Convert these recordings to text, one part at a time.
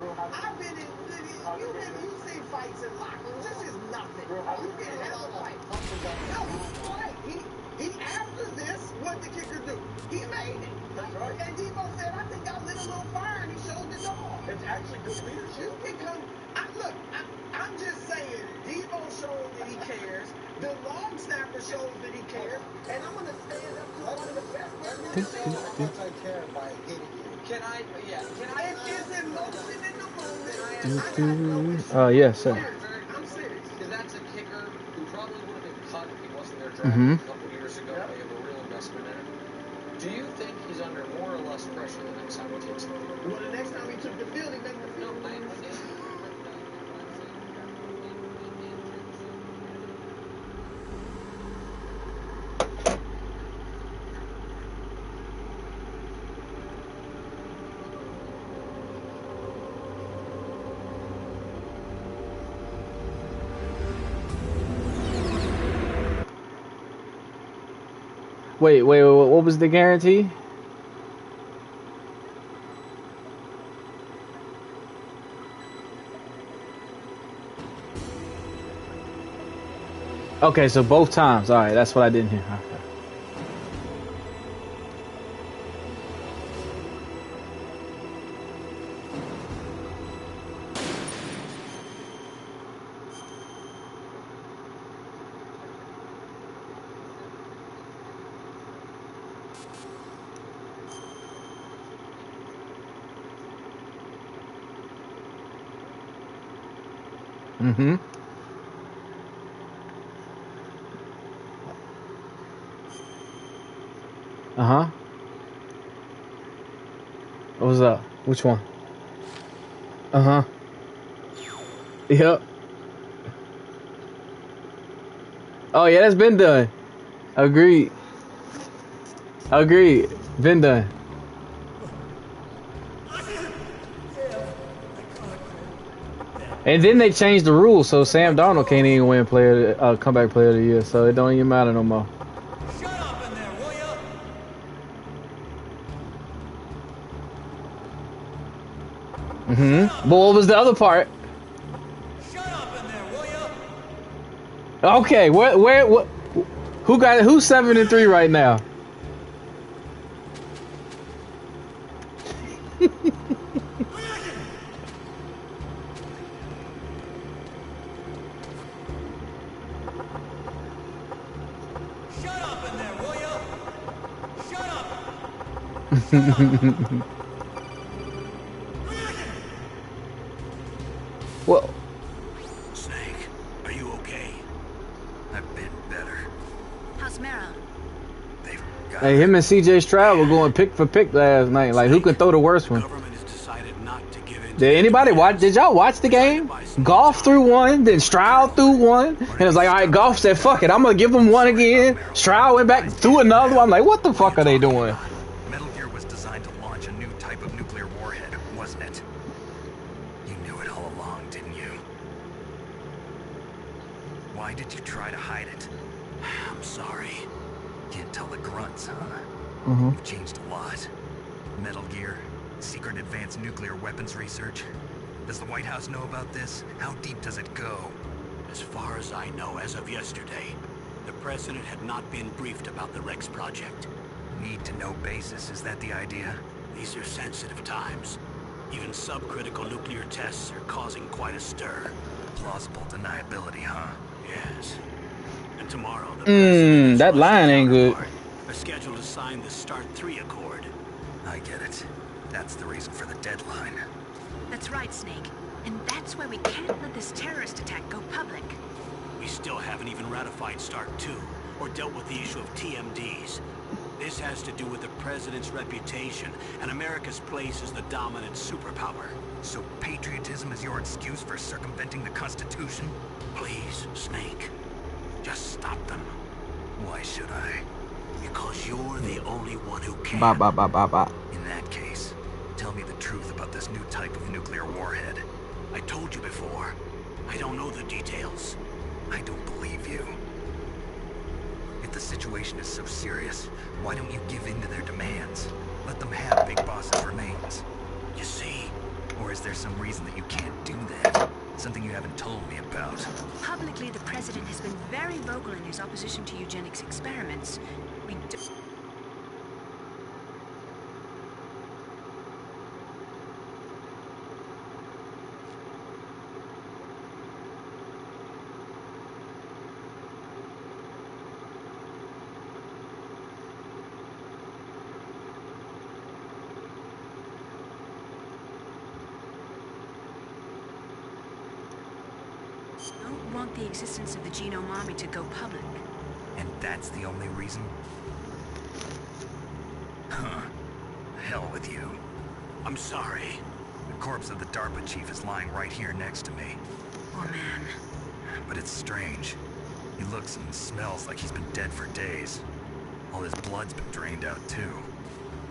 I've been in, you see fights in locker rooms. This is nothing. You can have a fight. No, he's right. He after this, what the kicker do? He made it. That's right. And Debo said, I think I lit a little fire, and he showed the dog. It's actually good leadership. You can come. I'm just saying, Debo showed that he cares. The long snapper shows that he cares, and I'm going to stand up to one of the best players. How much I care by hitting you. Can I? It is emotion in the moment. Yes, sir. I'm serious. Because that's a kicker who probably would have been cut if he wasn't there drafted a couple years ago. They have a real investment in it. Do you think he's under more or less pressure the next time he takes the field? Well, the next time he took the field, he made the field. No, I understand. Wait, what was the guarantee? Okay, so both times. All right, that's what I didn't hear. Mm-hmm. Uh-huh. What was up? Which one? Uh-huh. Yep. Oh, yeah, that's been done. Agreed. Been done. And then they changed the rules, so Sam Darnold can't even win comeback player of the year, so it don't even matter no more. Shut up in there, will ya? Mm-hmm. But what was the other part? Shut up in there, will ya? Okay, what? Who's 7-3 right now? Shut up in there, will ya? Shut up. Well, Snake, are you okay? I've been better. How's Mara? They've got hey, him and CJ Stroud were going pick for pick last night. Like, who can throw the worst one? Government has decided not to give in. Did anybody watch? Did y'all watch the game? Goff threw one, then Stroud threw one, and it was like, all right, Goff said, "Fuck it, I'm gonna give him one again." Stroud went back, threw another one. I'm like, what the fuck are they doing? Metal Gear was designed to launch a new type of nuclear warhead, wasn't it? You knew it all along, didn't you? Why did you try to hide it? I'm sorry. Can't tell the grunts, huh? Mm-hmm. You've changed a lot. Metal Gear, secret advanced nuclear weapons research. Does the White House know about this? How deep does it go? As far as I know, as of yesterday, the president had not been briefed about the Rex project. Need-to-know basis, is that the idea? These are sensitive times. Even subcritical nuclear tests are causing quite a stir. Plausible deniability, huh? Yes. And tomorrow, the president and that his line ain't good. counterpart are scheduled to sign the START 3 Accord. I get it. That's the reason for the deadline. That's right, Snake. And that's why we can't let this terrorist attack go public. We still haven't even ratified START 2, or dealt with the issue of TMDs. This has to do with the president's reputation and America's place as the dominant superpower. So patriotism is your excuse for circumventing the Constitution? Please, Snake, just stop them. Why should I? Because you're the only one who can. In that case, tell me the truth about this new type of nuclear warhead. I told you before. I don't know the details. I don't believe you. If the situation is so serious, why don't you give in to their demands? Let them have Big Boss's remains. You see, Or is there some reason that you can't do that? Something you haven't told me about. Publicly, the president has been very vocal in his opposition to eugenics experiments. We do don't want the existence of the Genome Army to go public. And that's the only reason? Huh. Hell with you. I'm sorry. The corpse of the DARPA chief is lying right here next to me. Poor man. But it's strange. He looks and smells like he's been dead for days. All his blood's been drained out too.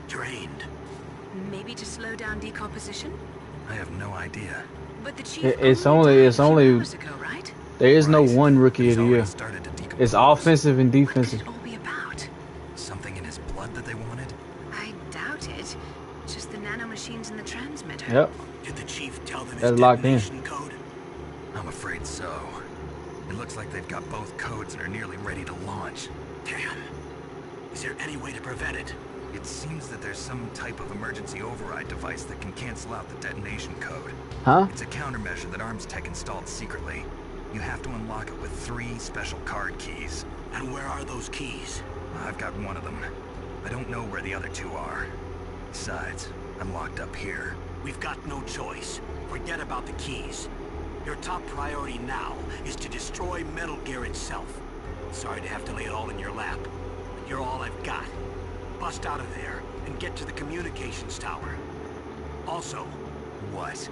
Drained. Maybe to slow down decomposition? I have no idea. But the chief It's only only died a few hours ago, right? there is no Right. one rookie He's of the already year. started to decompose. It's offensive and What could defensive. it all be about? Something in his blood that they wanted? I doubt it. Just the nanomachines in the transmitter. Yep. Did the chief tell them his That's locked in. detonation code? I'm afraid so. It looks like they've got both codes and are nearly ready to launch. Damn. Is there any way to prevent it? It seems that there's some type of emergency override device that can cancel out the detonation code. Huh? It's a countermeasure that Arms Tech installed secretly. You have to unlock it with 3 special card keys. And where are those keys? I've got one of them. I don't know where the other 2 are. Besides, I'm locked up here. We've got no choice. Forget about the keys. Your top priority now is to destroy Metal Gear itself. Sorry to have to lay it all in your lap, but you're all I've got. Bust out of there and get to the communications tower. Also, What?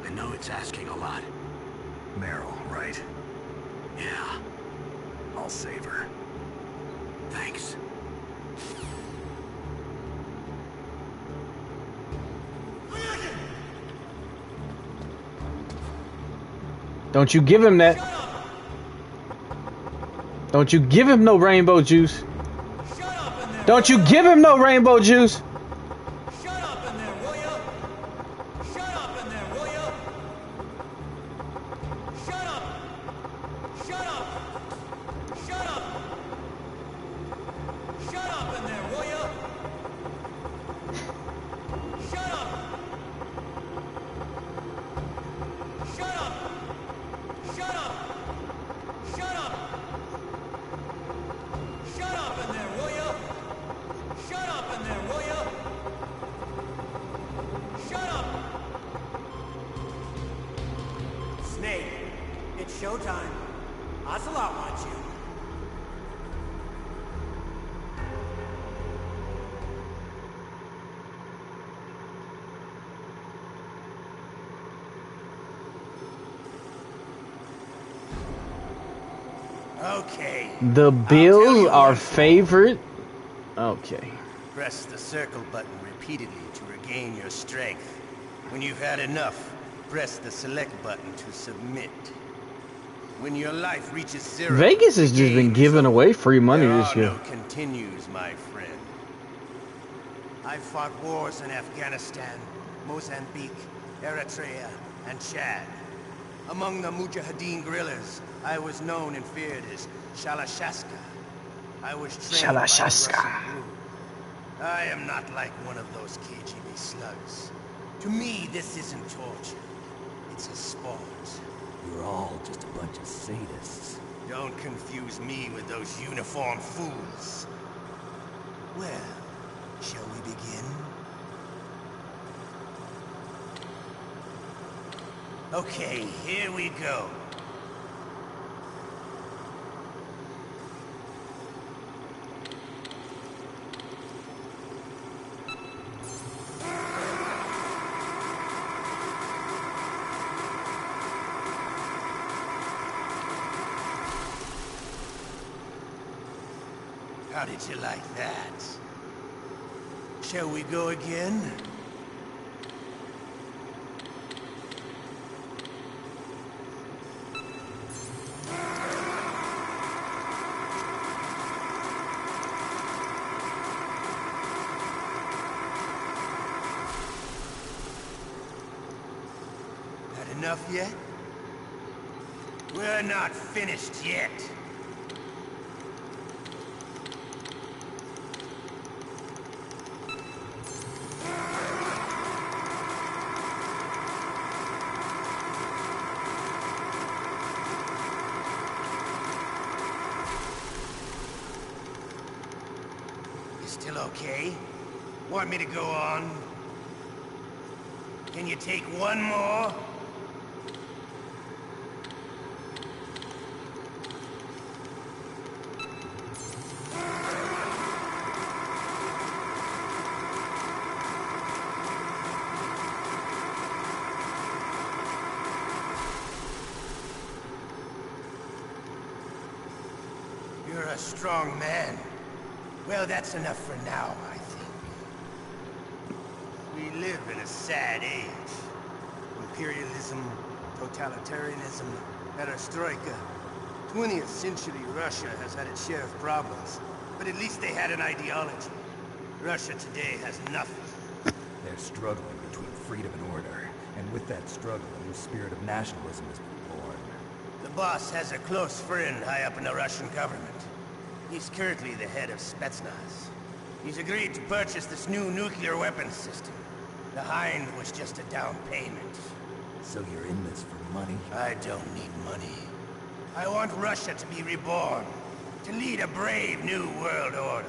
I know it's asking a lot. Meryl, right? Yeah, I'll save her. thanks. Don't you give him that. Don't you give him no rainbow juice. Don't you give him no rainbow juice. Shut up in there, will ya? Shut up in there, will ya? Shut up! Shut up! Shut up! Shut up in there, will ya? Shut up! Shut up! Shut up! Shut up! Shut up in there, will ya? Shut up in there, will ya? Shut up! Snake, it's showtime. Ocelot wants you. Okay. The Bills are favorite. Okay. Press the circle button repeatedly to regain your strength. When you've had enough, press the select button to submit. When your life reaches 0, Vegas has the just been game is giving over. away free money There this are year. no continues, my friend. I fought wars in Afghanistan, Mozambique, Eritrea, and Chad. Among the Mujahideen guerrillas, I was known and feared as Shalashaska. I was trained by the Shalashaska. Russian Blue. I am not like one of those KGB slugs. To me, this isn't torture. It's a sport. You're all just a bunch of sadists. Don't confuse me with those uniformed fools. Well, shall we begin? Okay, here we go. How did you like that? Shall we go again? enough yet? We're not finished yet. Still okay? Want me to go on? Can you take one more? You're a strong man. Well, that's enough for now, I think. We live in a sad age. Imperialism, totalitarianism, perestroika. 20th century Russia has had its share of problems, but at least they had an ideology. Russia today has nothing. They're struggling between freedom and order, and with that struggle, a new spirit of nationalism has been born. The boss has a close friend high up in the Russian government. He's currently the head of Spetsnaz. He's agreed to purchase this new nuclear weapons system. The Hind was just a down payment. So you're in this for money? I don't need money. I want Russia to be reborn, to lead a brave new world order.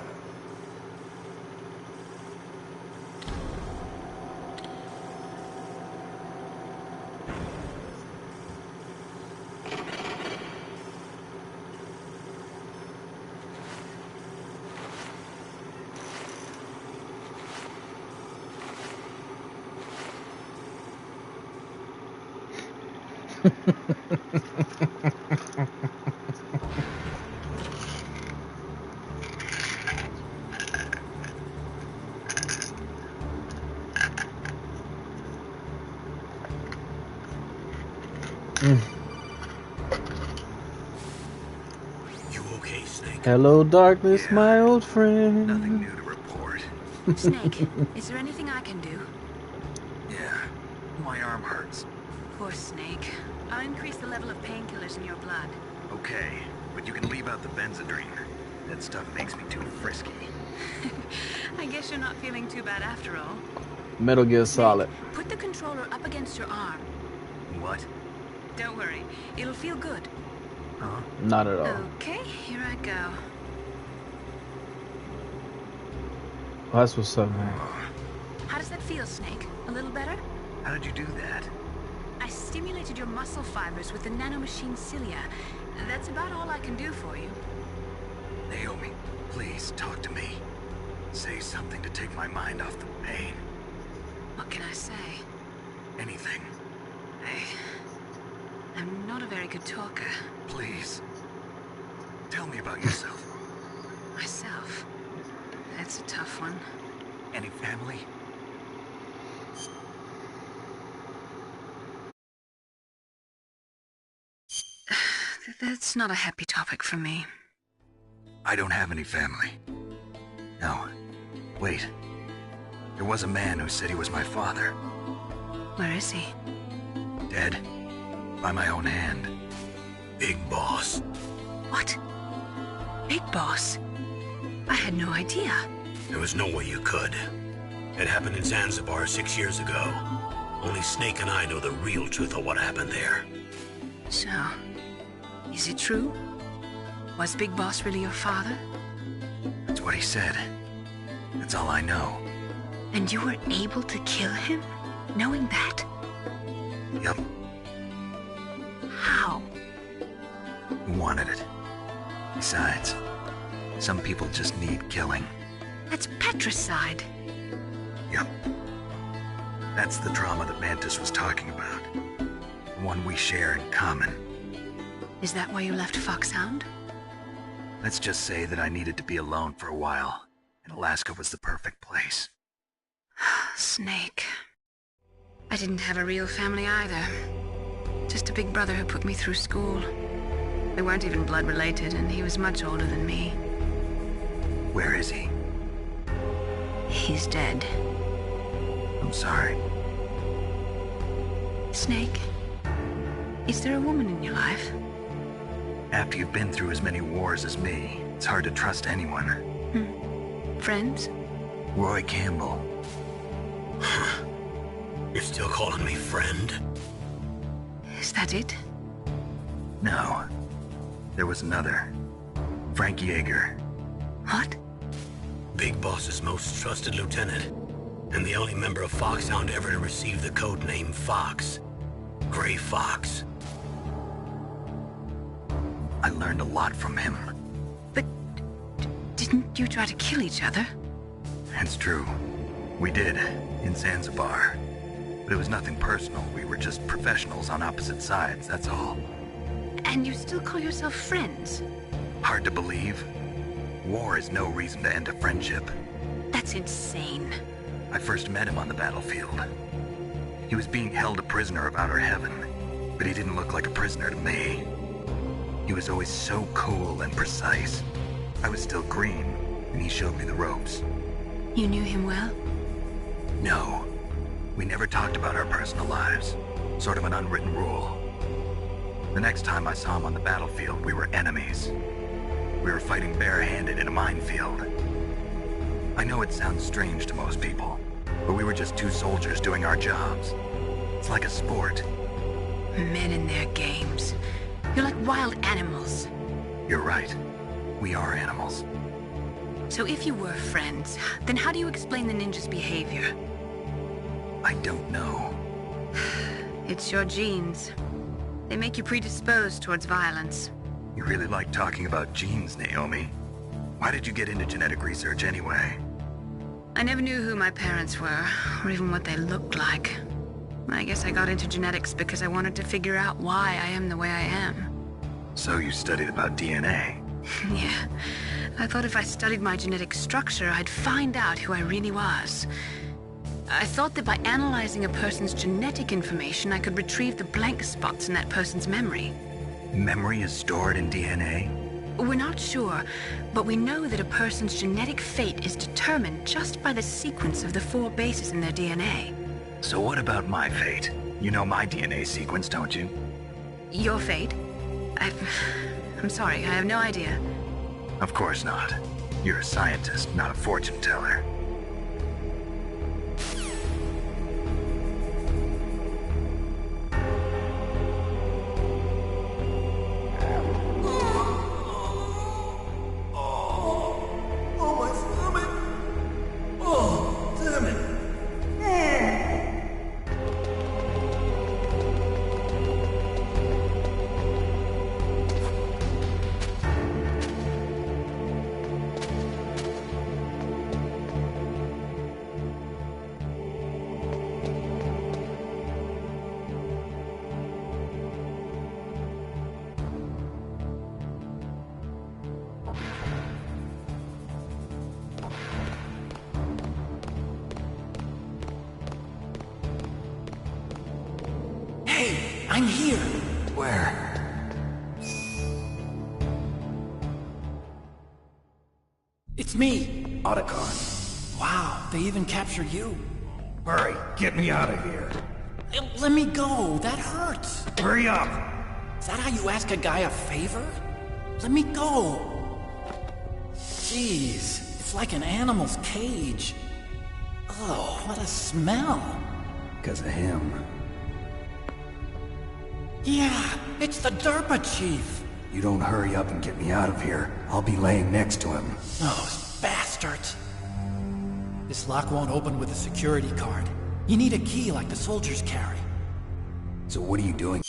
You okay, Snake? Hello, darkness, my old friend. Nothing new to report. Snake, is there anything I can do? Yeah, my arm hurts. Poor Snake. I'll increase the level of painkillers in your blood. Okay, but you can leave out the Benzedrine. That stuff makes me too frisky. I guess you're not feeling too bad after all. Metal Gear Solid. Put the controller up against your arm. What? Don't worry, it'll feel good. Huh? Not at all. Okay, here I go. Oh, that's what's up, man. How does that feel, Snake? A little better? How did you do that? I stimulated your muscle fibers with the nanomachine cilia. That's about all I can do for you. Naomi, please talk to me. Say something to take my mind off the pain. What can I say? Anything. I'm not a very good talker. Please. Tell me about yourself. Myself? That's a tough one. Any family? That's not a happy topic for me. I don't have any family. No. Wait. There was a man who said he was my father. Where is he? Dead. By my own hand. Big Boss. What? Big Boss? I had no idea. There was no way you could. It happened in Zanzibar 6 years ago. Only Snake and I know the real truth of what happened there. So, is it true? Was Big Boss really your father? That's what he said. That's all I know. And you were able to kill him, knowing that? Yup. How? He wanted it. Besides, some people just need killing. That's patricide. Yup. That's the trauma that Mantis was talking about. The one we share in common. Is that why you left Foxhound? Let's just say that I needed to be alone for a while, and Alaska was the perfect place. Snake. I didn't have a real family either. Just a big brother who put me through school. They weren't even blood related, and he was much older than me. Where is he? He's dead. I'm sorry. Snake, Is there a woman in your life? After you've been through as many wars as me, it's hard to trust anyone. Friends? Roy Campbell. You're still calling me friend? Is that it? No. There was another. Frank Yeager. What? Big Boss's most trusted lieutenant, and the only member of Foxhound ever to receive the code name Fox. Gray Fox. I learned a lot from him. But didn't you try to kill each other? It's true. We did, in Zanzibar. But it was nothing personal. We were just professionals on opposite sides, that's all. And you still call yourself friends? Hard to believe. War is no reason to end a friendship. That's insane. I first met him on the battlefield. He was being held a prisoner of outer heaven, but he didn't look like a prisoner to me. He was always so cool and precise. I was still green, and he showed me the ropes. You knew him well? No. We never talked about our personal lives. Sort of an unwritten rule. The next time I saw him on the battlefield, we were enemies. We were fighting barehanded in a minefield. I know it sounds strange to most people, but we were just two soldiers doing our jobs. It's like a sport. Men and their games. You're like wild animals. You're right. We are animals. So if you were friends, then how do you explain the ninja's behavior? I don't know. It's your genes. They make you predisposed towards violence. You really like talking about genes, Naomi. Why did you get into genetic research anyway? I never knew who my parents were, or even what they looked like. I guess I got into genetics because I wanted to figure out why I am the way I am. So you studied about DNA? Yeah. I thought if I studied my genetic structure, I'd find out who I really was. I thought that by analyzing a person's genetic information, I could retrieve the blank spots in that person's memory. Memory is stored in DNA? We're not sure, but we know that a person's genetic fate is determined just by the sequence of the 4 bases in their DNA. So what about my fate? You know my DNA sequence, don't you? Your fate? I'm sorry, I have no idea. Of course not. You're a scientist, not a fortune teller. I'm here. Where? It's me. Otacon. Wow, they even captured you. Hurry, get me out of here. Let me go. That hurts. Hurry up. Is that how you ask a guy a favor? Let me go. Jeez, it's like an animal's cage. Oh, what a smell. Because of him. Yeah, it's the Derpa Chief. You don't hurry up and get me out of here, I'll be laying next to him. Those bastards. This lock won't open with a security card. You need a key like the soldiers carry. So what are you doing?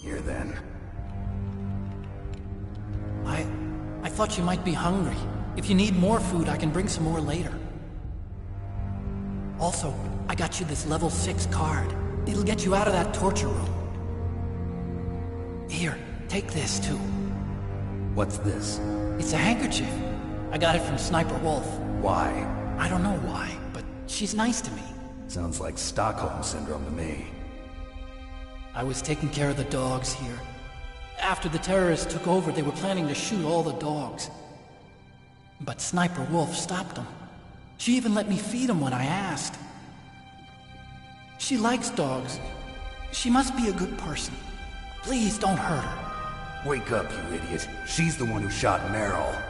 Here then. I thought you might be hungry. If you need more food, I can bring some more later. Also, I got you this level 6 card. It'll get you out of that torture room. Here, take this too. What's this? It's a handkerchief. I got it from Sniper Wolf. Why? I don't know why, but she's nice to me. Sounds like Stockholm Syndrome to me. I was taking care of the dogs here. After the terrorists took over, they were planning to shoot all the dogs. But Sniper Wolf stopped him. She even let me feed him when I asked. She likes dogs. She must be a good person. Please don't hurt her. Wake up, you idiot. She's the one who shot Meryl.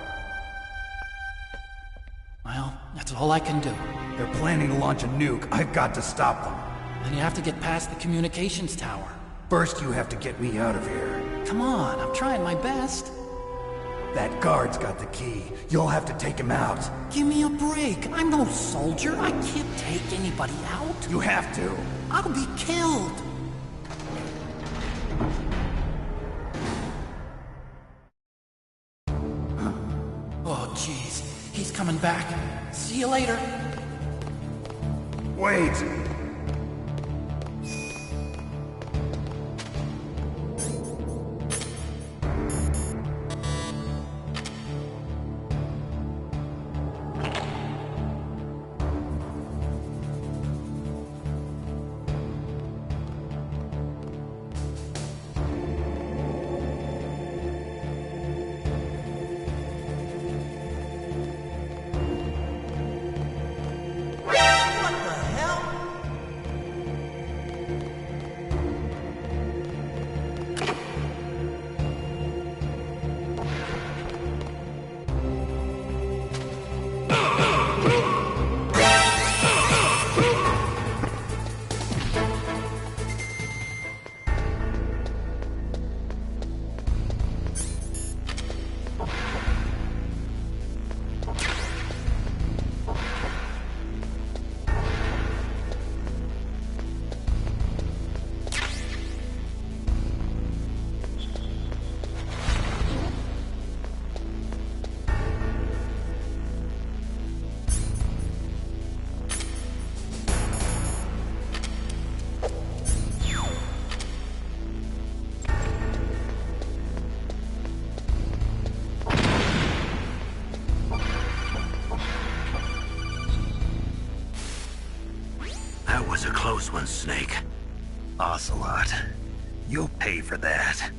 Well, that's all I can do. They're planning to launch a nuke. I've got to stop them. Then you have to get past the communications tower. First, you have to get me out of here. Come on, I'm trying my best. That guard's got the key. You'll have to take him out. Give me a break. I'm no soldier. I can't take anybody out. You have to. I'll be killed. Oh, jeez. He's coming back. See you later. Wait! That was a close one, Snake. Ocelot, you'll pay for that.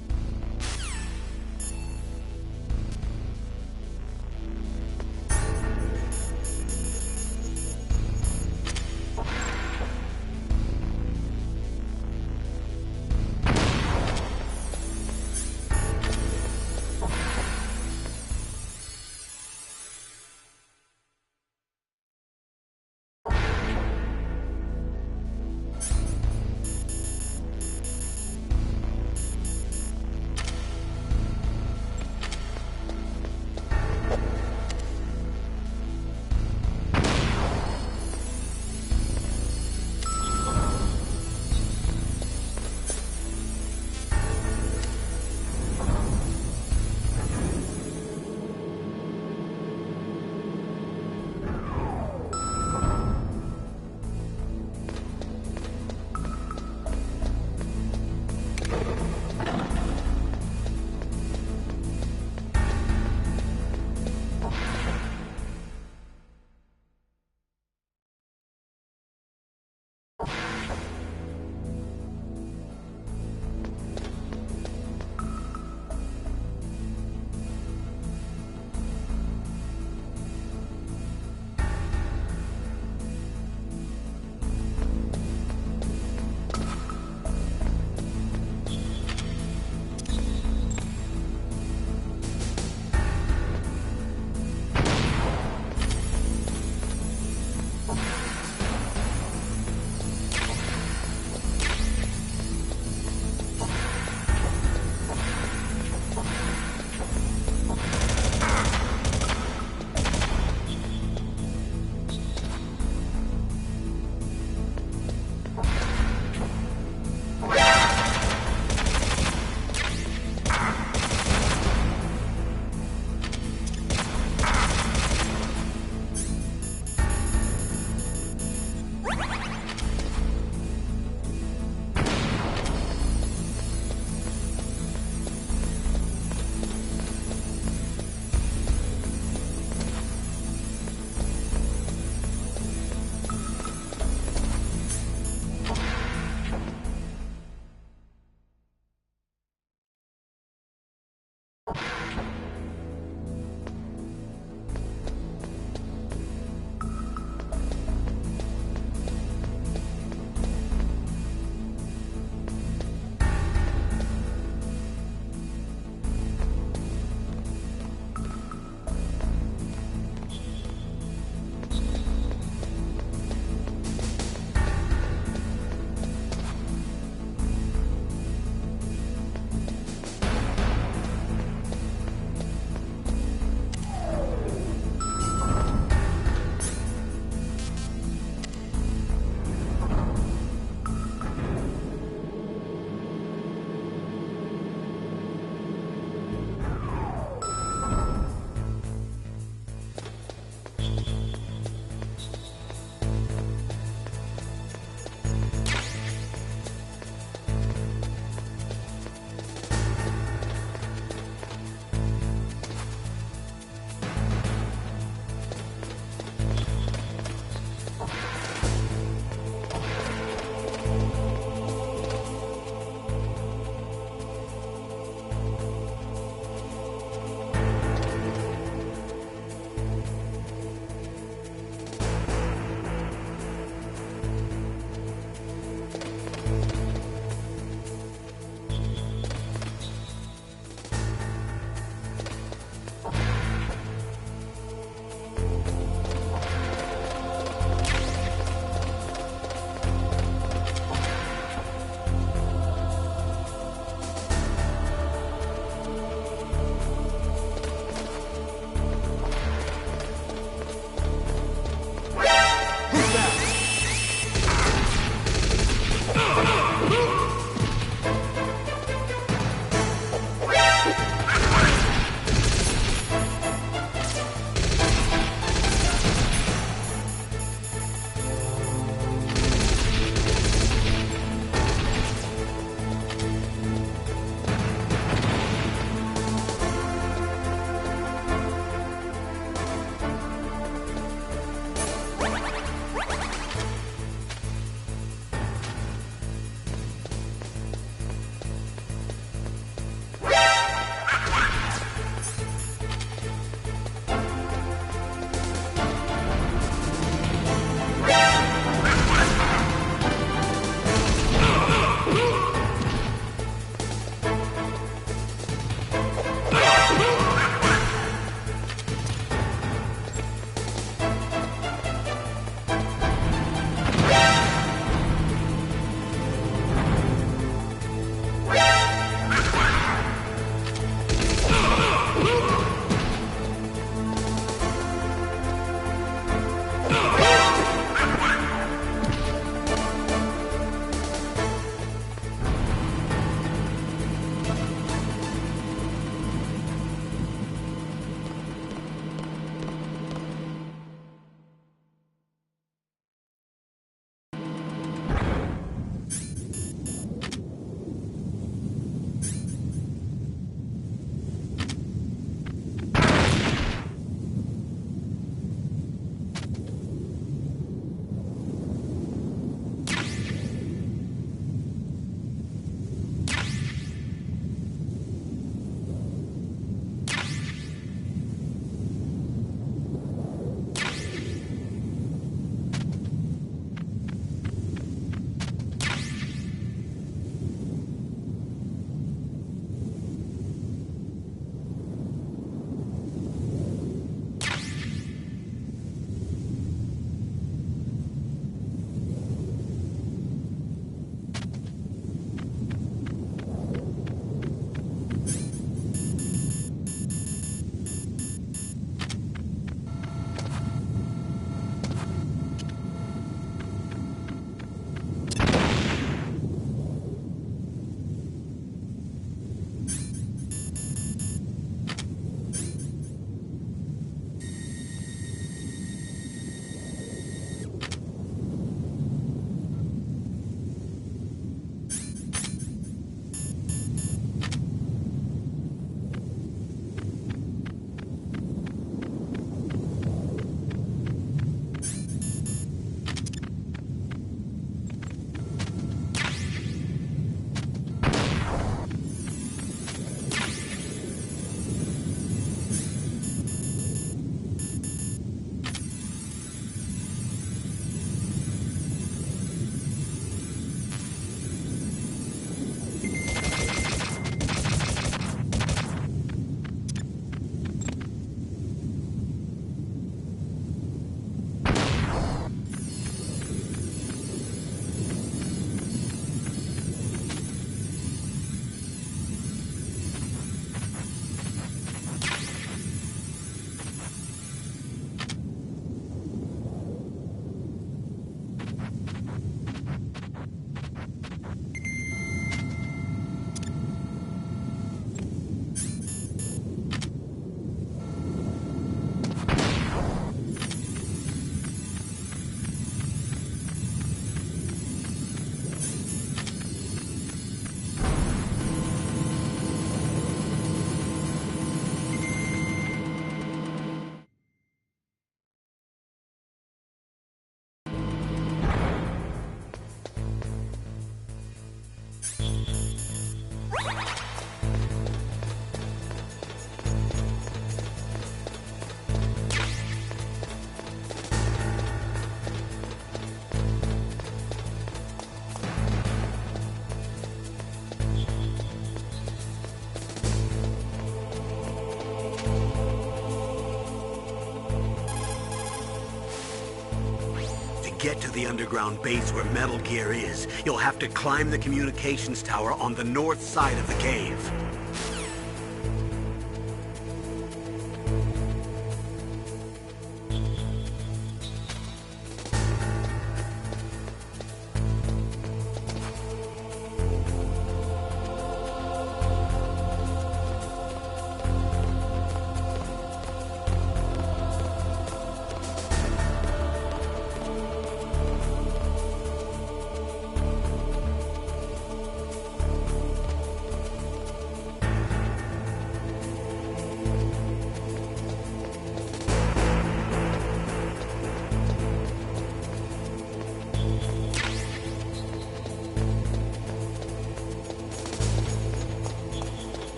get to the underground base where Metal Gear is, you'll have to climb the communications tower on the north side of the cave.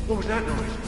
What was that noise?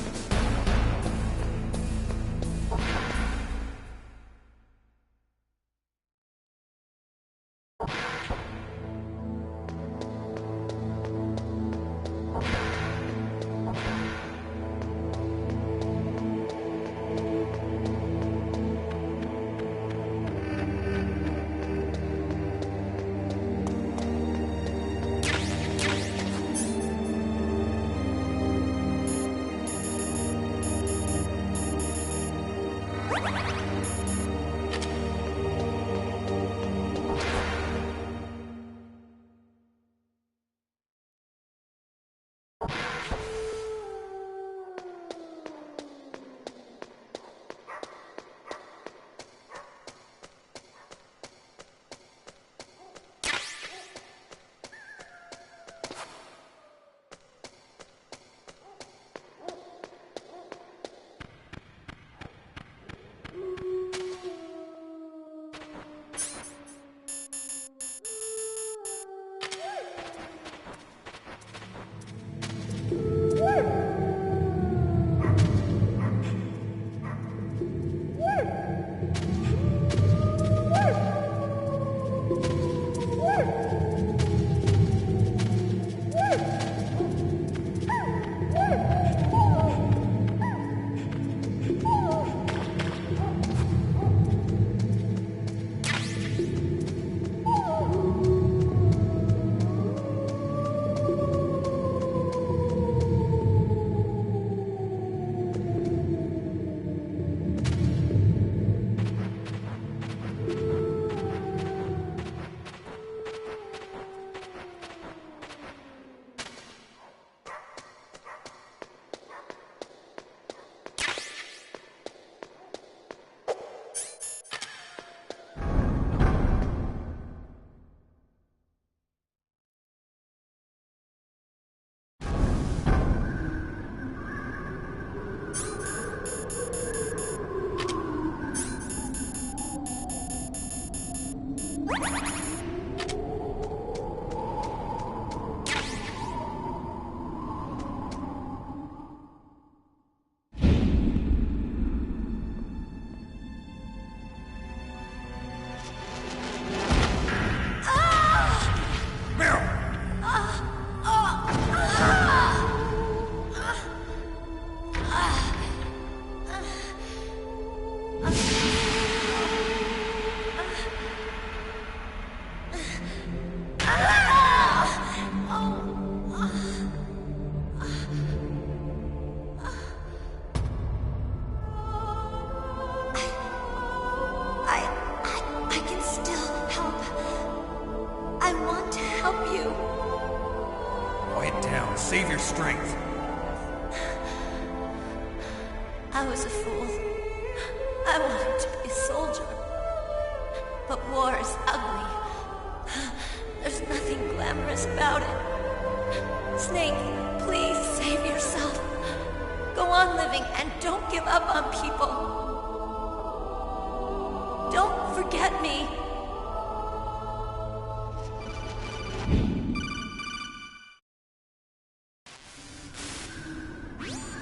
Save your strength. I was a fool. I wanted to be a soldier. But war is ugly. There's nothing glamorous about it. Snake, please save yourself. Go on living and don't give up on people. Don't forget me.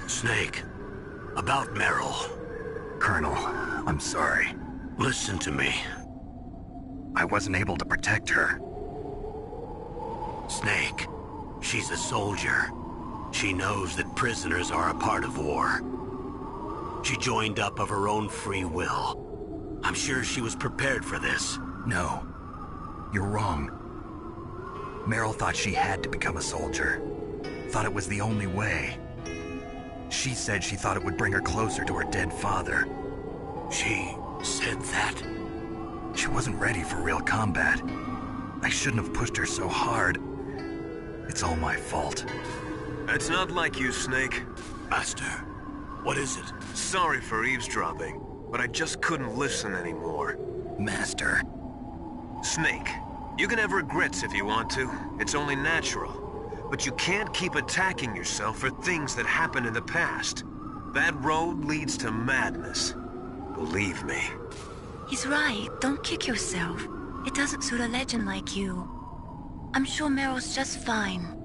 Snake, about Meryl. Colonel, I'm sorry. Listen to me. I wasn't able to protect her. Snake, she's a soldier. She knows that prisoners are a part of war. She joined up of her own free will. I'm sure she was prepared for this. No, you're wrong. Meryl thought she had to become a soldier. Thought it was the only way. She said she thought it would bring her closer to her dead father. She said that? She wasn't ready for real combat. I shouldn't have pushed her so hard. It's all my fault. It's not like you, Snake. Master, what is it? Sorry for eavesdropping, but I just couldn't listen anymore. Master. Snake, you can have regrets if you want to. It's only natural. But you can't keep attacking yourself for things that happened in the past. That road leads to madness. Believe me. He's right. Don't kick yourself. It doesn't suit a legend like you. I'm sure Meryl's just fine.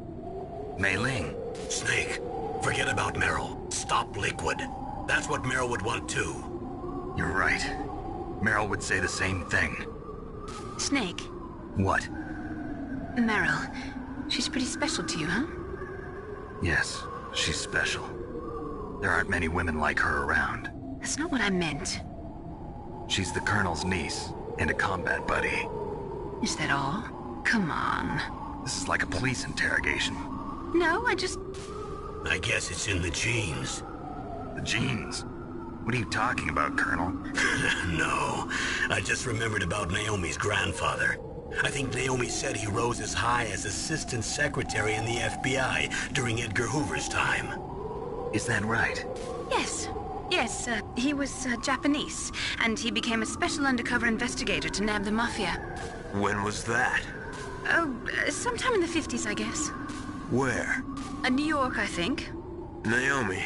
Mei Ling. Snake, forget about Meryl. Stop Liquid. That's what Meryl would want too. You're right. Meryl would say the same thing. Snake. What? Meryl. She's pretty special to you, huh? Yes, she's special. There aren't many women like her around. That's not what I meant. She's the Colonel's niece and a combat buddy. Is that all? Come on. This is like a police interrogation. No, I guess it's in the genes. The genes? What are you talking about, Colonel? No, I just remembered about Naomi's grandfather. I think Naomi said he rose as high as assistant secretary in the FBI during Edgar Hoover's time. Is that right? Yes. Yes, he was Japanese, and he became a special undercover investigator to nab the Mafia. When was that? Oh, sometime in the 50s, I guess. Where? New York, I think. Naomi,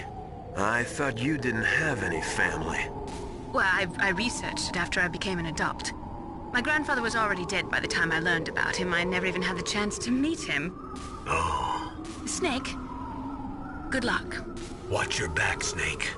I thought you didn't have any family. Well, I researched it after I became an adopt. My grandfather was already dead by the time I learned about him. I never even had the chance to meet him. Oh. Snake, good luck. Watch your back, Snake.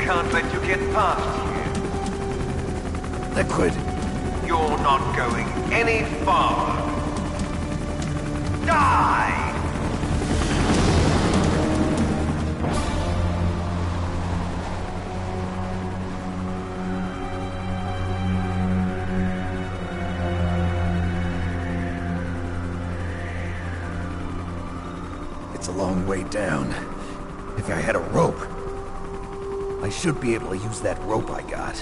can't let you get past here. Liquid. You're not going any farther. Die! It's a long way down. If I had a rope, I should be able to use that rope I got.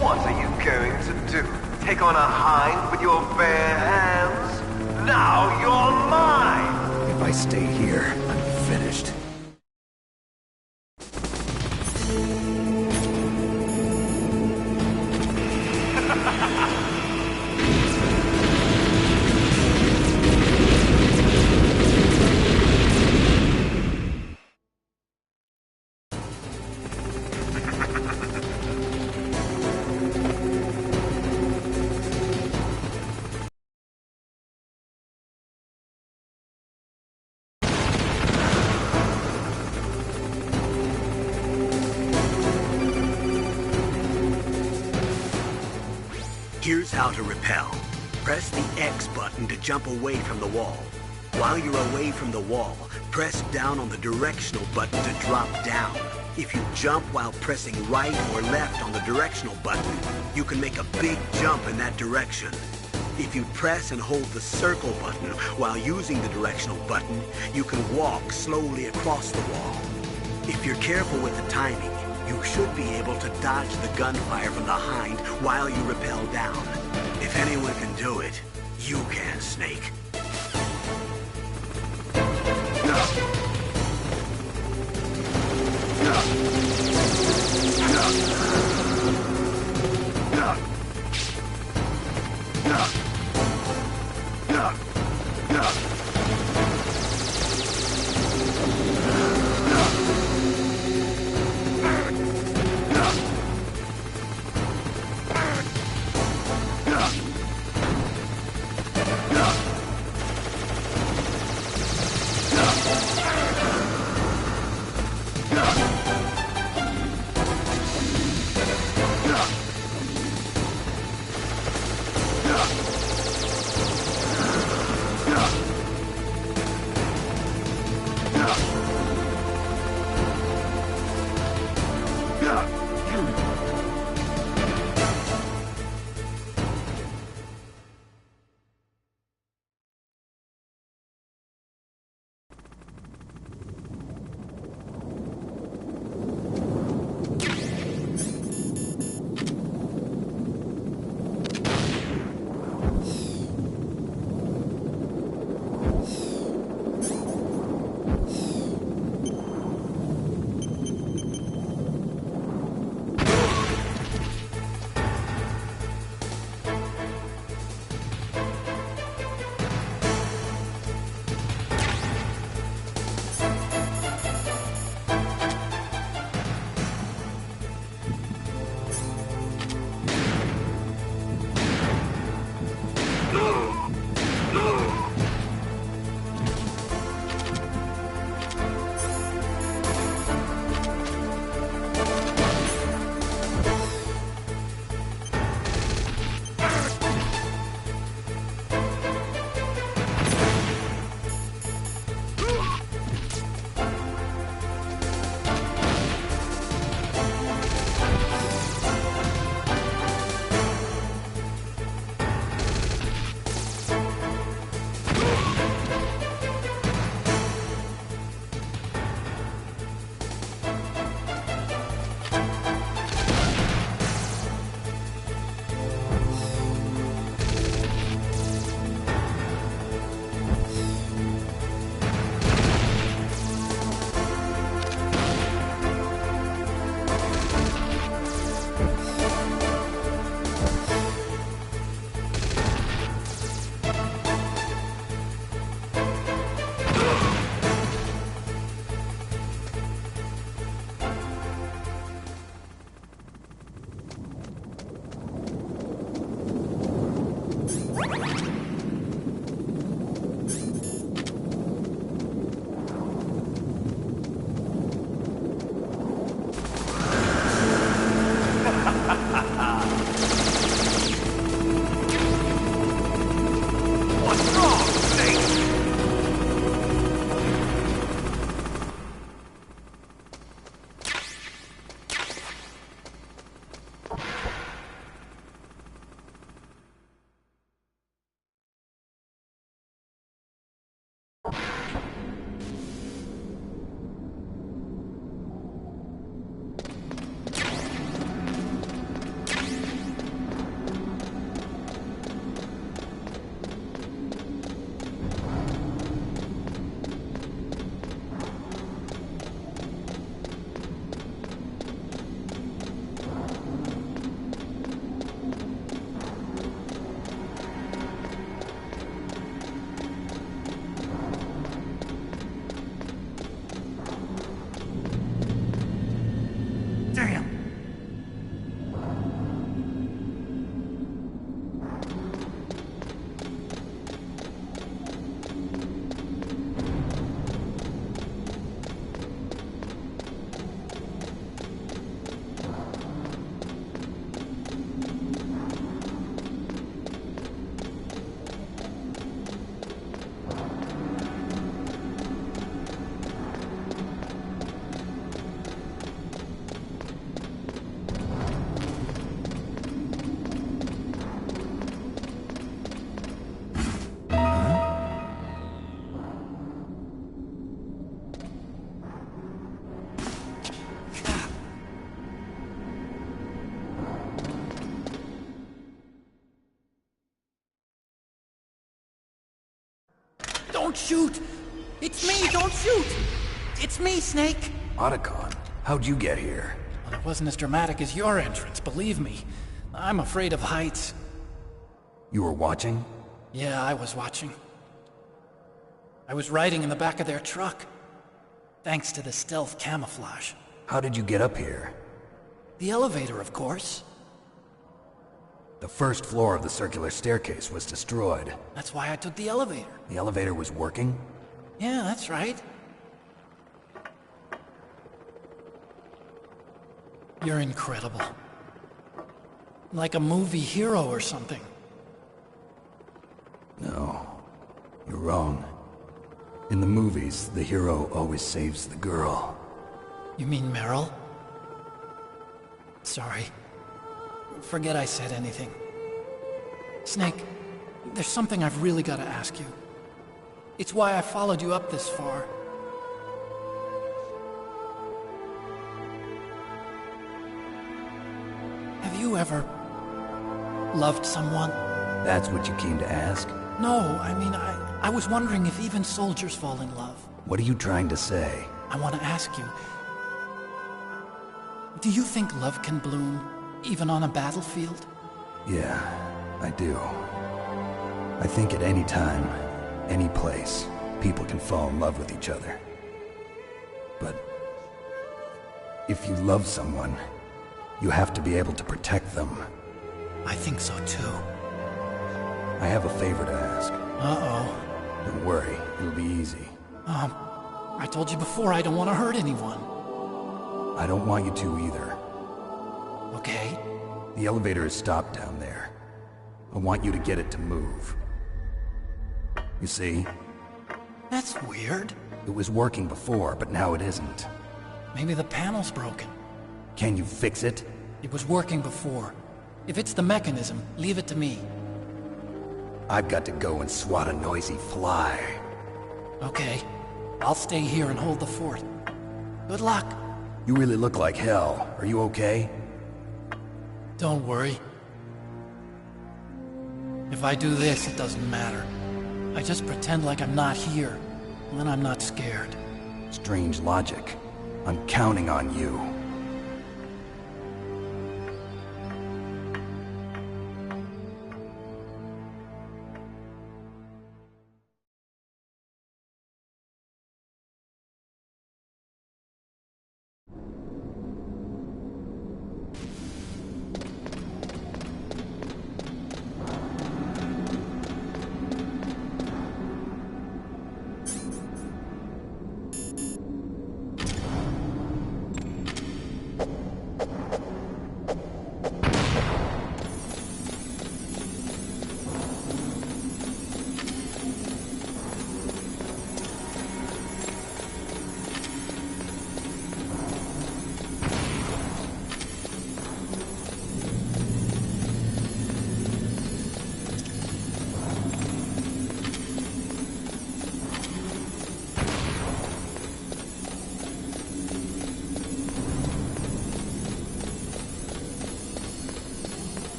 What are you going to do? Take on a hind with your bare hands? Now you're mine! If I stay here, I'm finished. Here's how to repel. Press the X button to jump away from the wall. While you're away from the wall, press down on the directional button to drop down. If you jump while pressing right or left on the directional button, you can make a big jump in that direction. If you press and hold the circle button while using the directional button, you can walk slowly across the wall. If you're careful with the timing, you should be able to dodge the gunfire from the hind while you rappel down. If anyone can do it, you can, Snake. Don't shoot! It's me, don't shoot! It's me, Snake! Otacon, how'd you get here? Well, it wasn't as dramatic as your entrance, believe me. I'm afraid of heights. You were watching? Yeah, I was watching. I was riding in the back of their truck. Thanks to the stealth camouflage. How did you get up here? The elevator, of course. The first floor of the circular staircase was destroyed. That's why I took the elevator. The elevator was working? Yeah, that's right. You're incredible. Like a movie hero or something. No, you're wrong. In the movies, the hero always saves the girl. You mean Meryl? Sorry. Forget I said anything. Snake, there's something I've really got to ask you. It's why I followed you up this far. Have you ever loved someone? That's what you came to ask? No, I mean, I was wondering if even soldiers fall in love. What are you trying to say? I want to ask you, do you think love can bloom, even on a battlefield? Yeah, I do. I think at any time, any place, people can fall in love with each other. But if you love someone, you have to be able to protect them. I think so too. I have a favor to ask. Uh-oh. Don't worry, it'll be easy. I told you before I don't want to hurt anyone. I don't want you to either. Okay. The elevator is stopped down there. I want you to get it to move. You see? That's weird. It was working before, but now it isn't. Maybe the panel's broken. Can you fix it? It was working before. If it's the mechanism, leave it to me. I've got to go and swat a noisy fly. Okay. I'll stay here and hold the fort. Good luck. You really look like hell. Are you okay? Don't worry. If I do this, it doesn't matter. I just pretend like I'm not here, and then I'm not scared. Strange logic. I'm counting on you.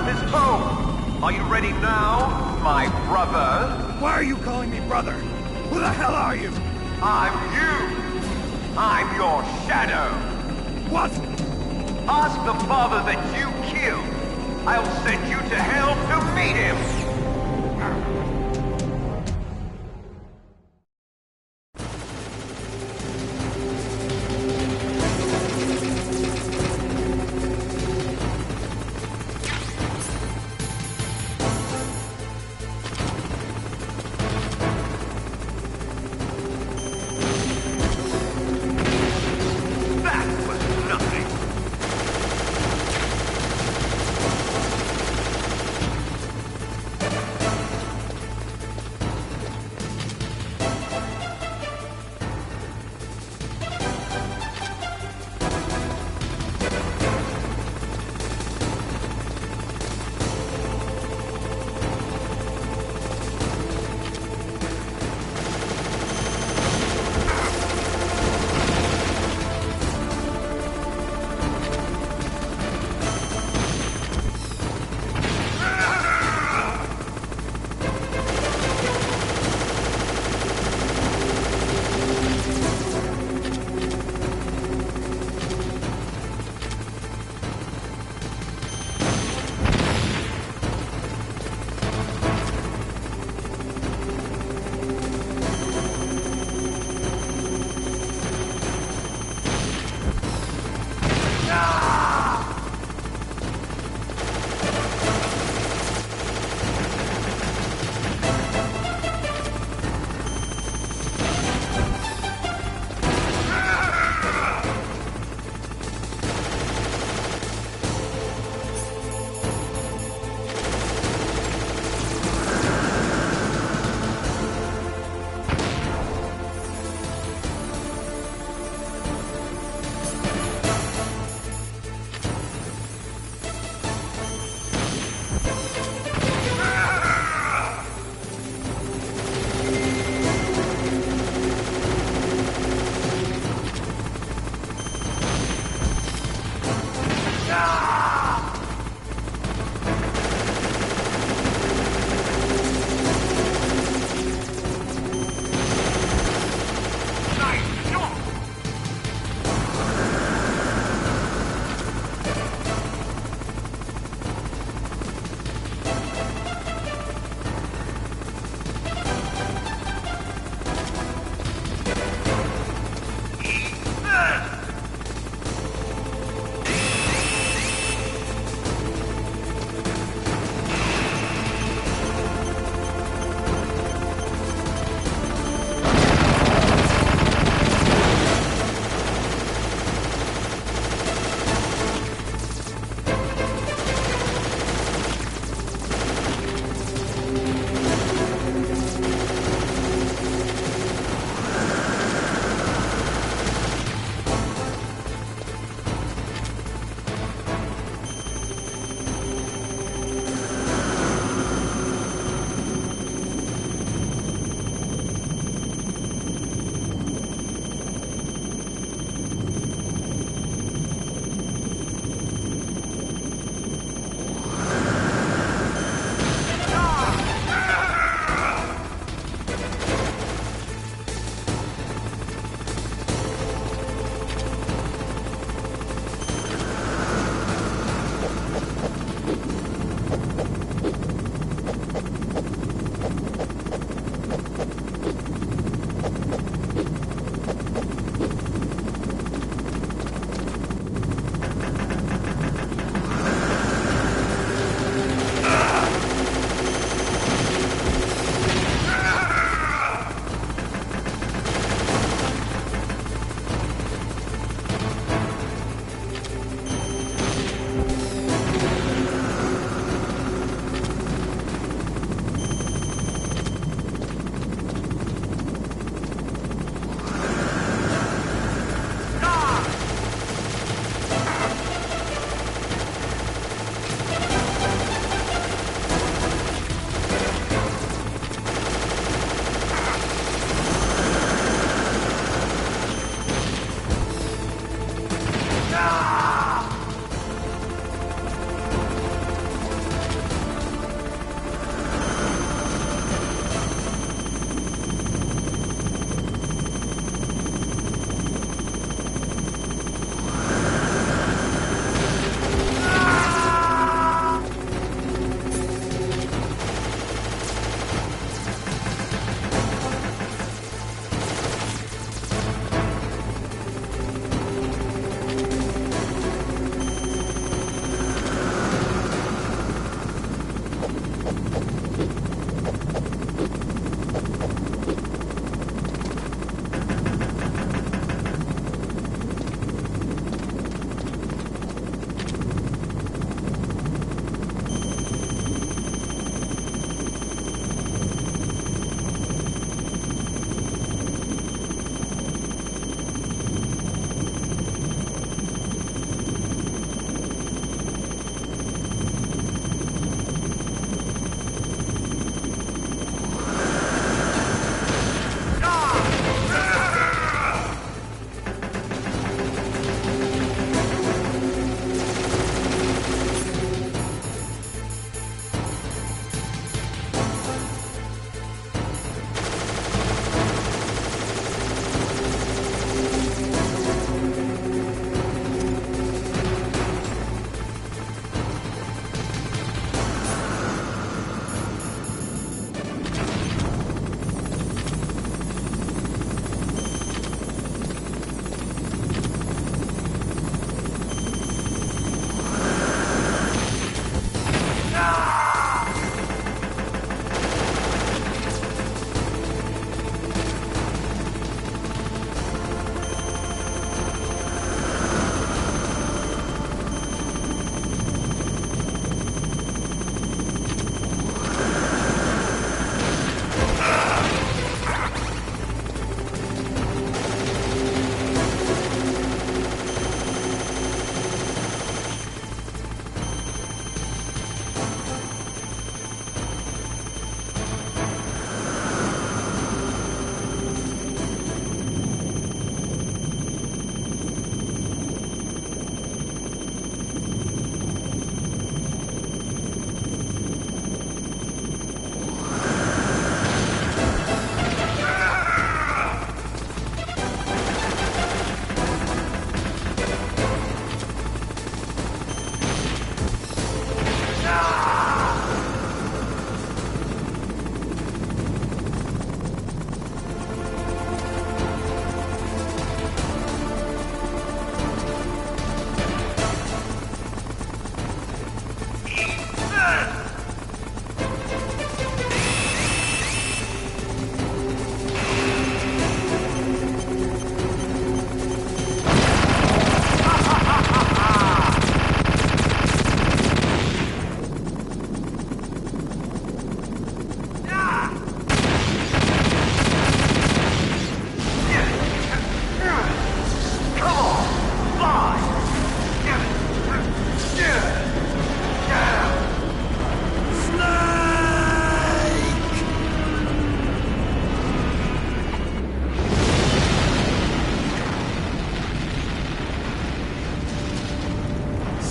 is home. Are you ready now, my brother? Why are you calling me brother? Who the hell are you? I'm you. I'm your shadow. What? Ask the father that you killed. I'll send you to hell to meet him.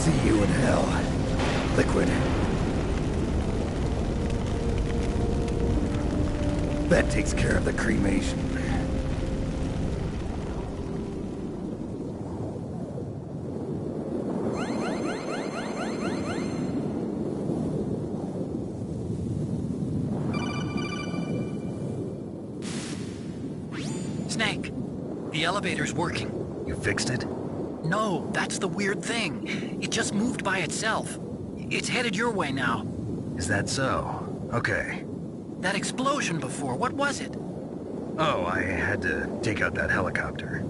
See you in hell, Liquid. That takes care of the cremation. Snake, the elevator's working. You fixed it? No, that's the weird thing. It just moved by itself. It's headed your way now. Is that so? Okay. That explosion before, what was it? Oh, I had to take out that helicopter.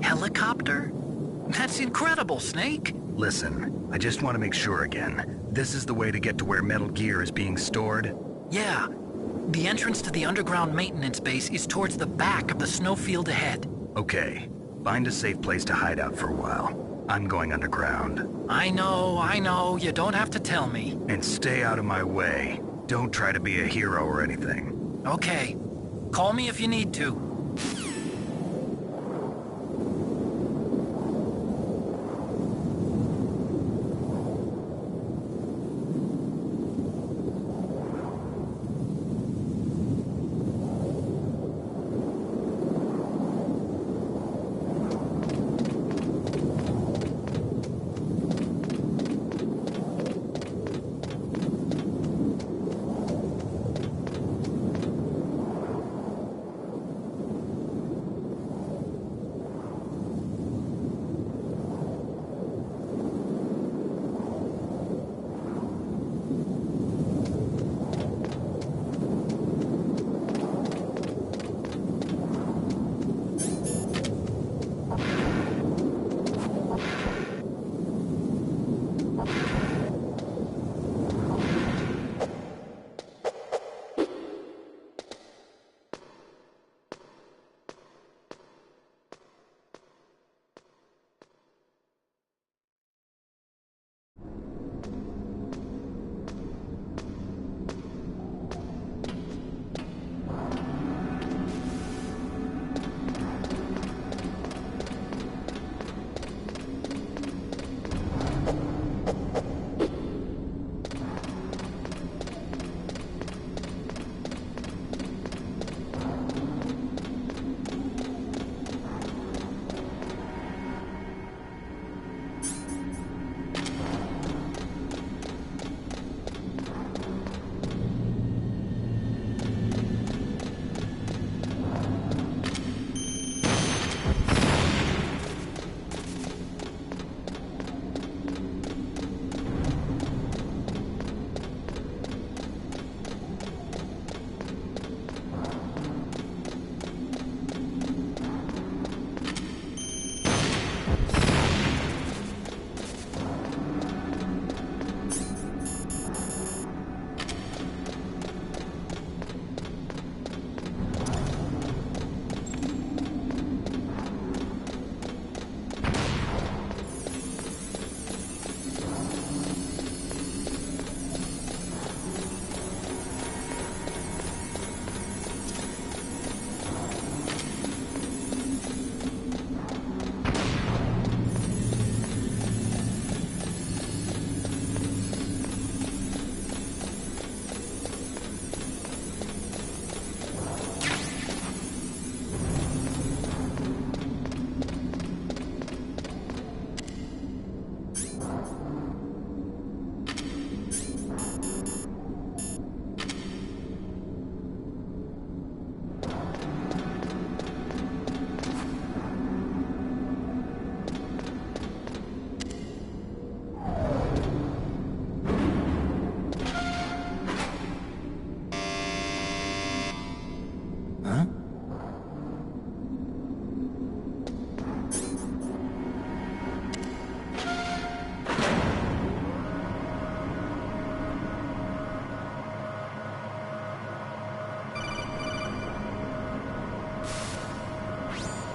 Helicopter? That's incredible, Snake. Listen, I just want to make sure again. This is the way to get to where Metal Gear is being stored? Yeah. The entrance to the underground maintenance base is towards the back of the snowfield ahead. Okay. Find a safe place to hide out for a while. I'm going underground. I know. You don't have to tell me. And stay out of my way. Don't try to be a hero or anything. Okay. Call me if you need to.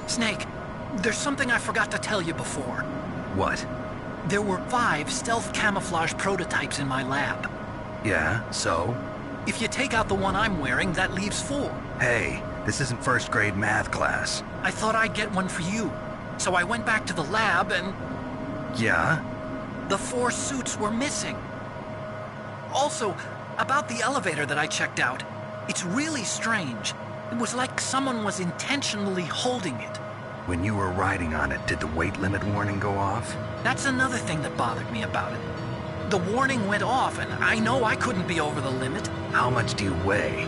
Snake, there's something I forgot to tell you before. What? There were 5 stealth camouflage prototypes in my lab. Yeah, so? If you take out the one I'm wearing, that leaves 4. Hey, this isn't first grade math class. I thought I'd get one for you. So I went back to the lab and... Yeah? The 4 suits were missing. Also, about the elevator that I checked out, it's really strange. It was like someone was intentionally holding it. When you were riding on it, did the weight limit warning go off? That's another thing that bothered me about it. The warning went off, and I know I couldn't be over the limit. How much do you weigh?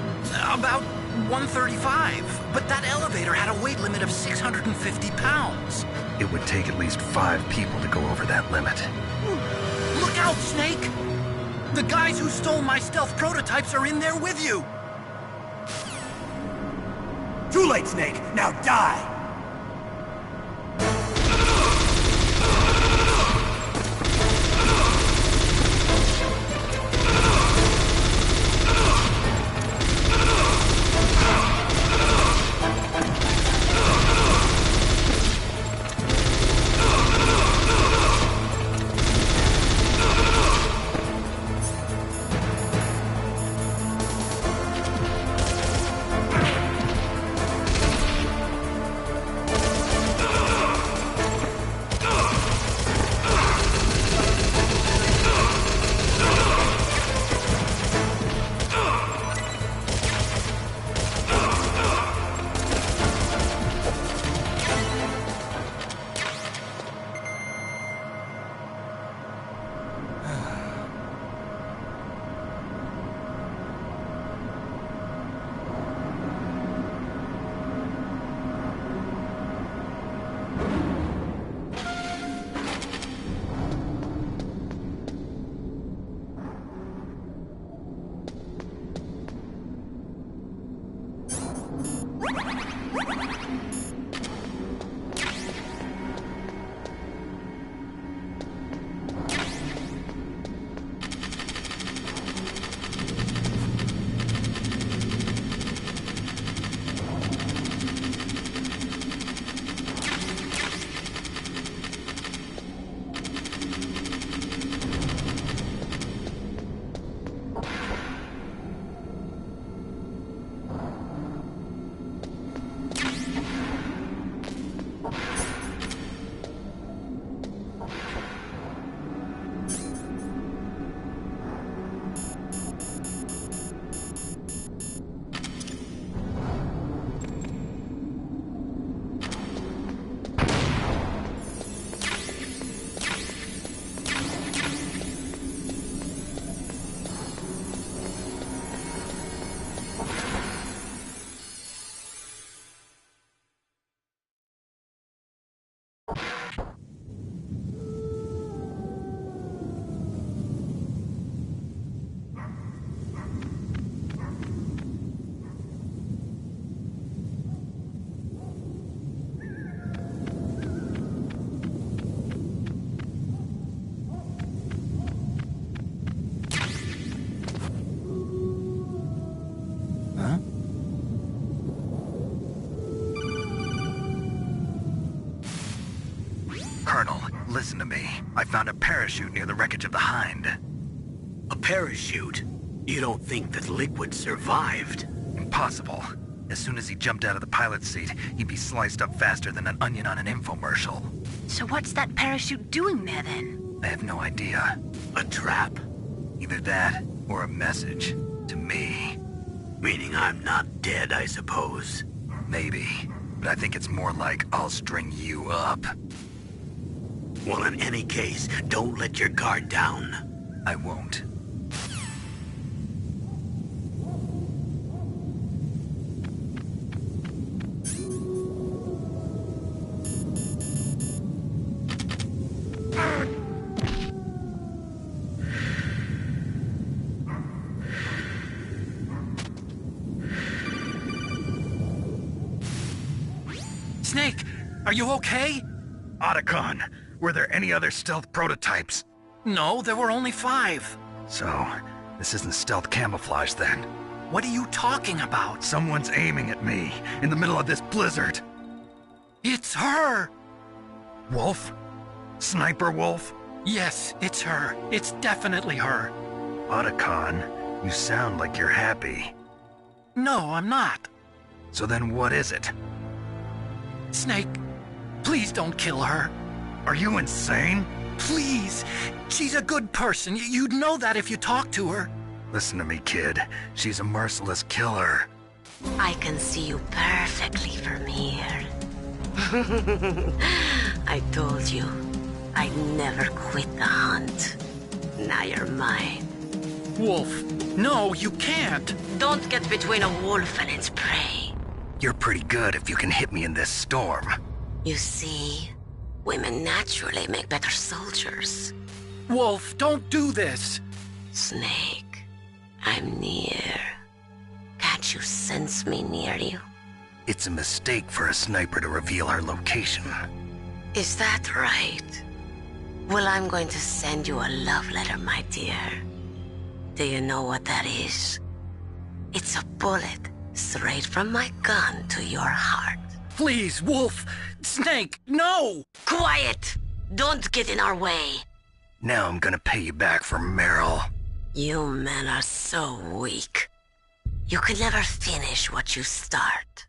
About 135, but that elevator had a weight limit of 650 pounds. It would take at least 5 people to go over that limit. Look out, Snake! The guys who stole my stealth prototypes are in there with you! Too late, Snake! Now die! Colonel, listen to me. I found a parachute near the wreckage of the Hind. A parachute? You don't think that Liquid survived? Impossible. As soon as he jumped out of the pilot's seat, he'd be sliced up faster than an onion on an infomercial. So what's that parachute doing there, then? I have no idea. A trap? Either that, or a message. To me. Meaning I'm not dead, I suppose. Maybe. But I think it's more like I'll string you up. Well, in any case, don't let your guard down. I won't. Snake, are you okay? Otacon, were there any other stealth prototypes? No, there were only 5. So, this isn't stealth camouflage then? What are you talking about? Someone's aiming at me, in the middle of this blizzard. It's her! Wolf? Sniper Wolf? Yes, it's her. It's definitely her. Otacon, you sound like you're happy. No, I'm not. So then what is it? Snake, please don't kill her. Are you insane? Please. She's a good person. You'd know that if you talked to her. Listen to me, kid. She's a merciless killer. I can see you perfectly from here. I told you, I'd never quit the hunt. Now you're mine. Wolf, no, you can't. Don't get between a wolf and its prey. You're pretty good if you can hit me in this storm. You see, women naturally make better soldiers. Wolf, don't do this. Snake, I'm near. Can't you sense me near you? It's a mistake for a sniper to reveal our location. Is that right? Well, I'm going to send you a love letter, my dear. Do you know what that is? It's a bullet straight from my gun to your heart. Please, Wolf. Snake, no! Quiet! Don't get in our way. Now I'm gonna pay you back for Meryl. You men are so weak. You can never finish what you start.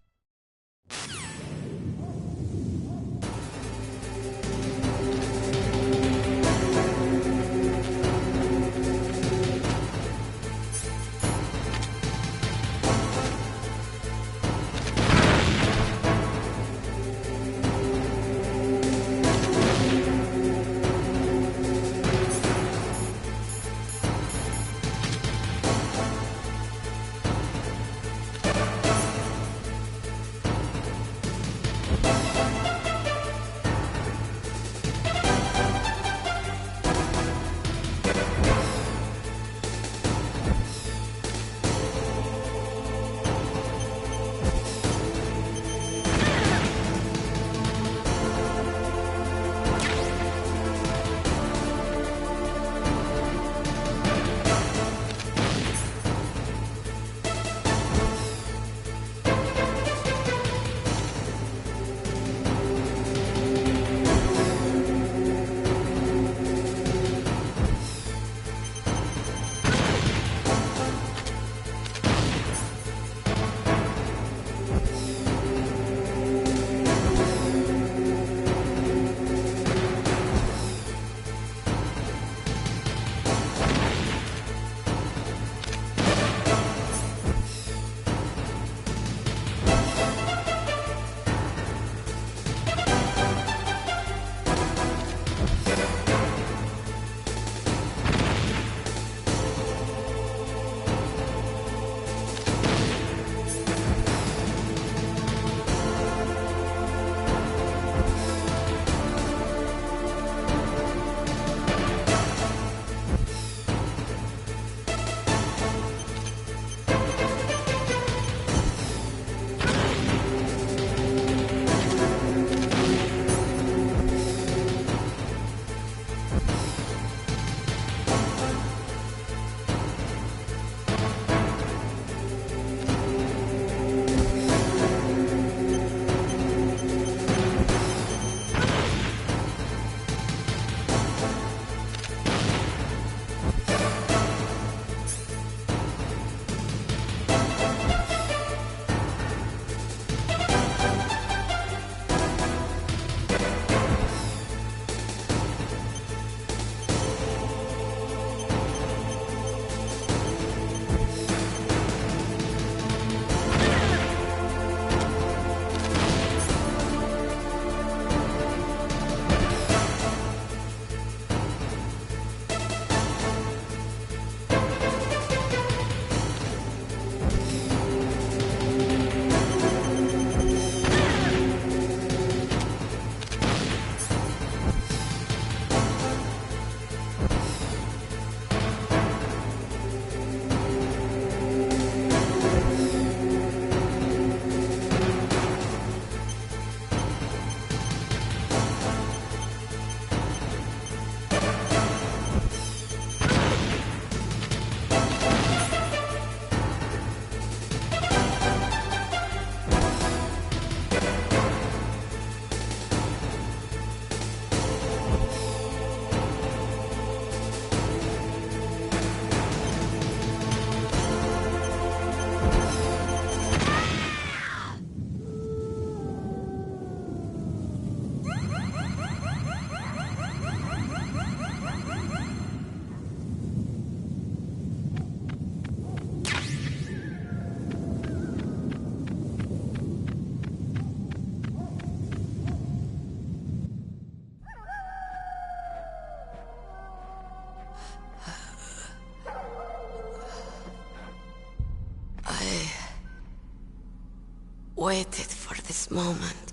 waited for this moment.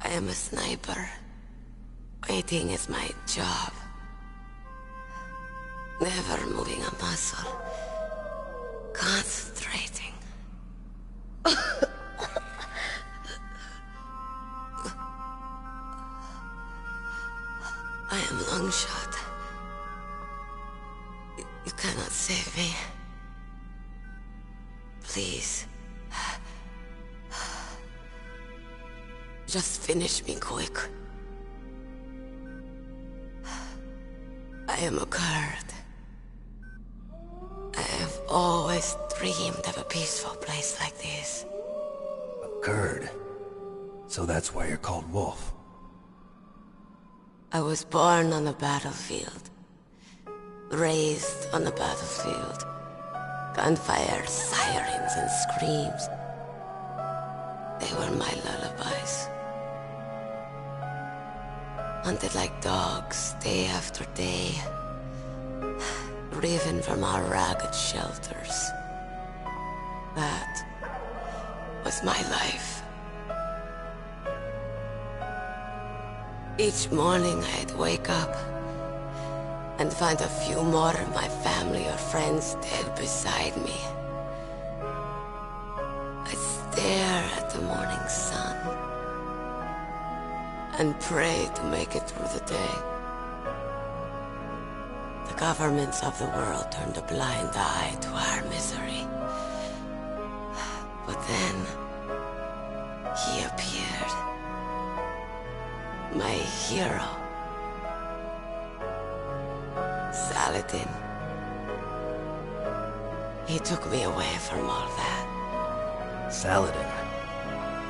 I am a sniper. Waiting is my job. Never moving a muscle. Concentrating. I am Longshot. You cannot save me. Please. Just finish me quick. I am a Kurd. I have always dreamed of a peaceful place like this. A Kurd? So that's why you're called Wolf. I was born on the battlefield. Raised on the battlefield. Gunfire, sirens, and screams. They were my lullabies. Hunted like dogs, day after day. Driven from our ragged shelters. That was my life. Each morning I'd wake up and find a few more of my family or friends dead beside me. I'd stare at the morning sun and pray to make it through the day. The governments of the world turned a blind eye to our misery. But then, he appeared. My hero. Saladin. He took me away from all that. Saladin?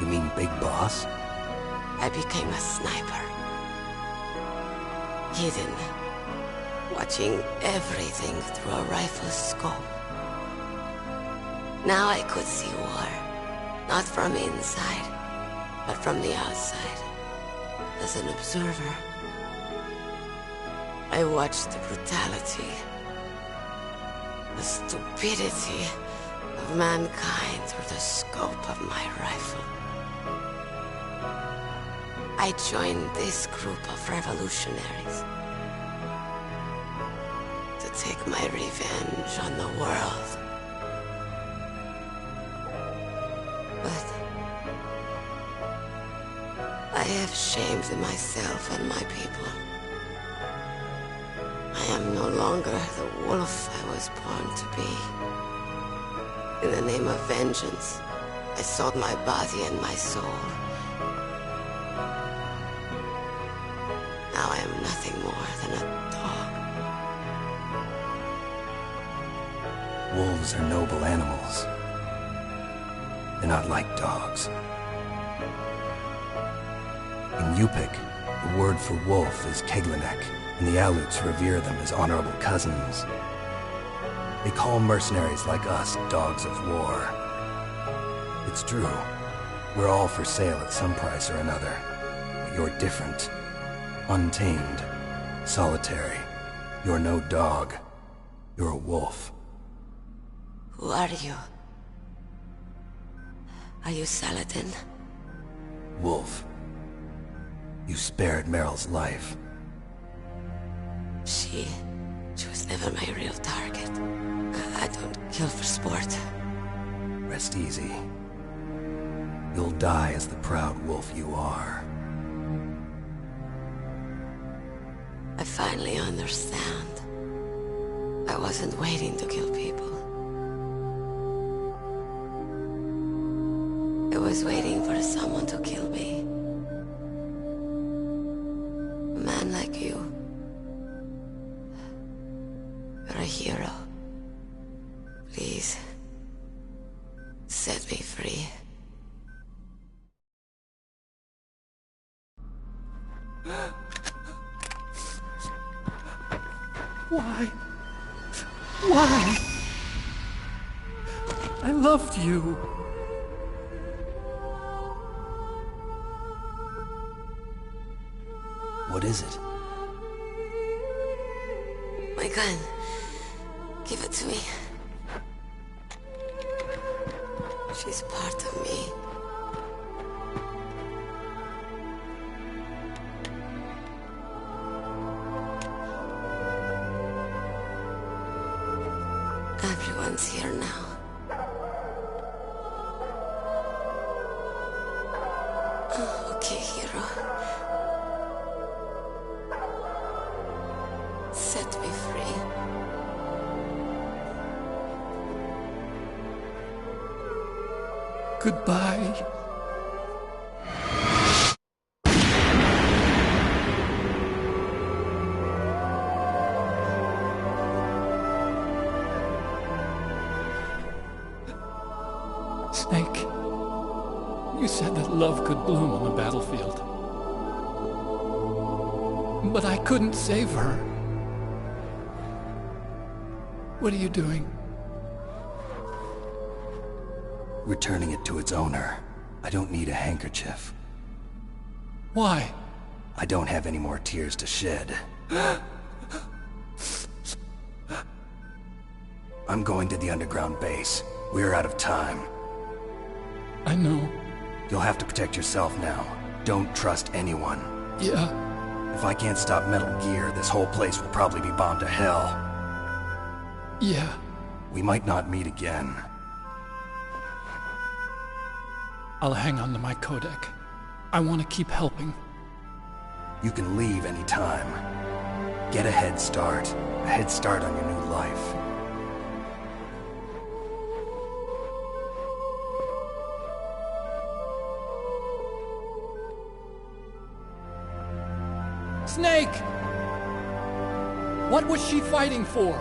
You mean Big Boss? I became a sniper. Hidden. Watching everything through a rifle's scope. Now I could see war. Not from inside, but from the outside. As an observer. I watched the brutality, the stupidity of mankind through the scope of my rifle. I joined this group of revolutionaries to take my revenge on the world. But I have shamed myself and my people. I am no longer the wolf I was born to be. In the name of vengeance, I sold my body and my soul. Now I am nothing more than a dog. Wolves are noble animals. They're not like dogs. In Yupik, the word for wolf is Keglanek, and the Aleuts revere them as honorable cousins. They call mercenaries like us dogs of war. It's true. We're all for sale at some price or another. But you're different. Untamed. Solitary. You're no dog. You're a wolf. Who are you? Are you Saladin? Wolf. You spared Meryl's life. She was never my real target. I don't kill for sport. Rest easy. You'll die as the proud wolf you are. I finally understand. I wasn't waiting to kill people. I was waiting for someone to kill me. A man like you. You're a hero. Please, set me free. Why? Why? I loved you. What is it? My gun. Give it to me. She's part of me. Everyone's here now. Okay, hero. Set me free. Goodbye. Snake, you said that love could bloom on the battlefield. But I couldn't save her. What are you doing? Returning it to its owner. I don't need a handkerchief. Why? I don't have any more tears to shed. I'm going to the underground base. We're out of time. I know. You'll have to protect yourself now. Don't trust anyone. Yeah. If I can't stop Metal Gear, this whole place will probably be bombed to hell. Yeah. We might not meet again. I'll hang on to my codec. I want to keep helping. You can leave anytime. Get a head start. A head start on your new life. Snake! What was she fighting for?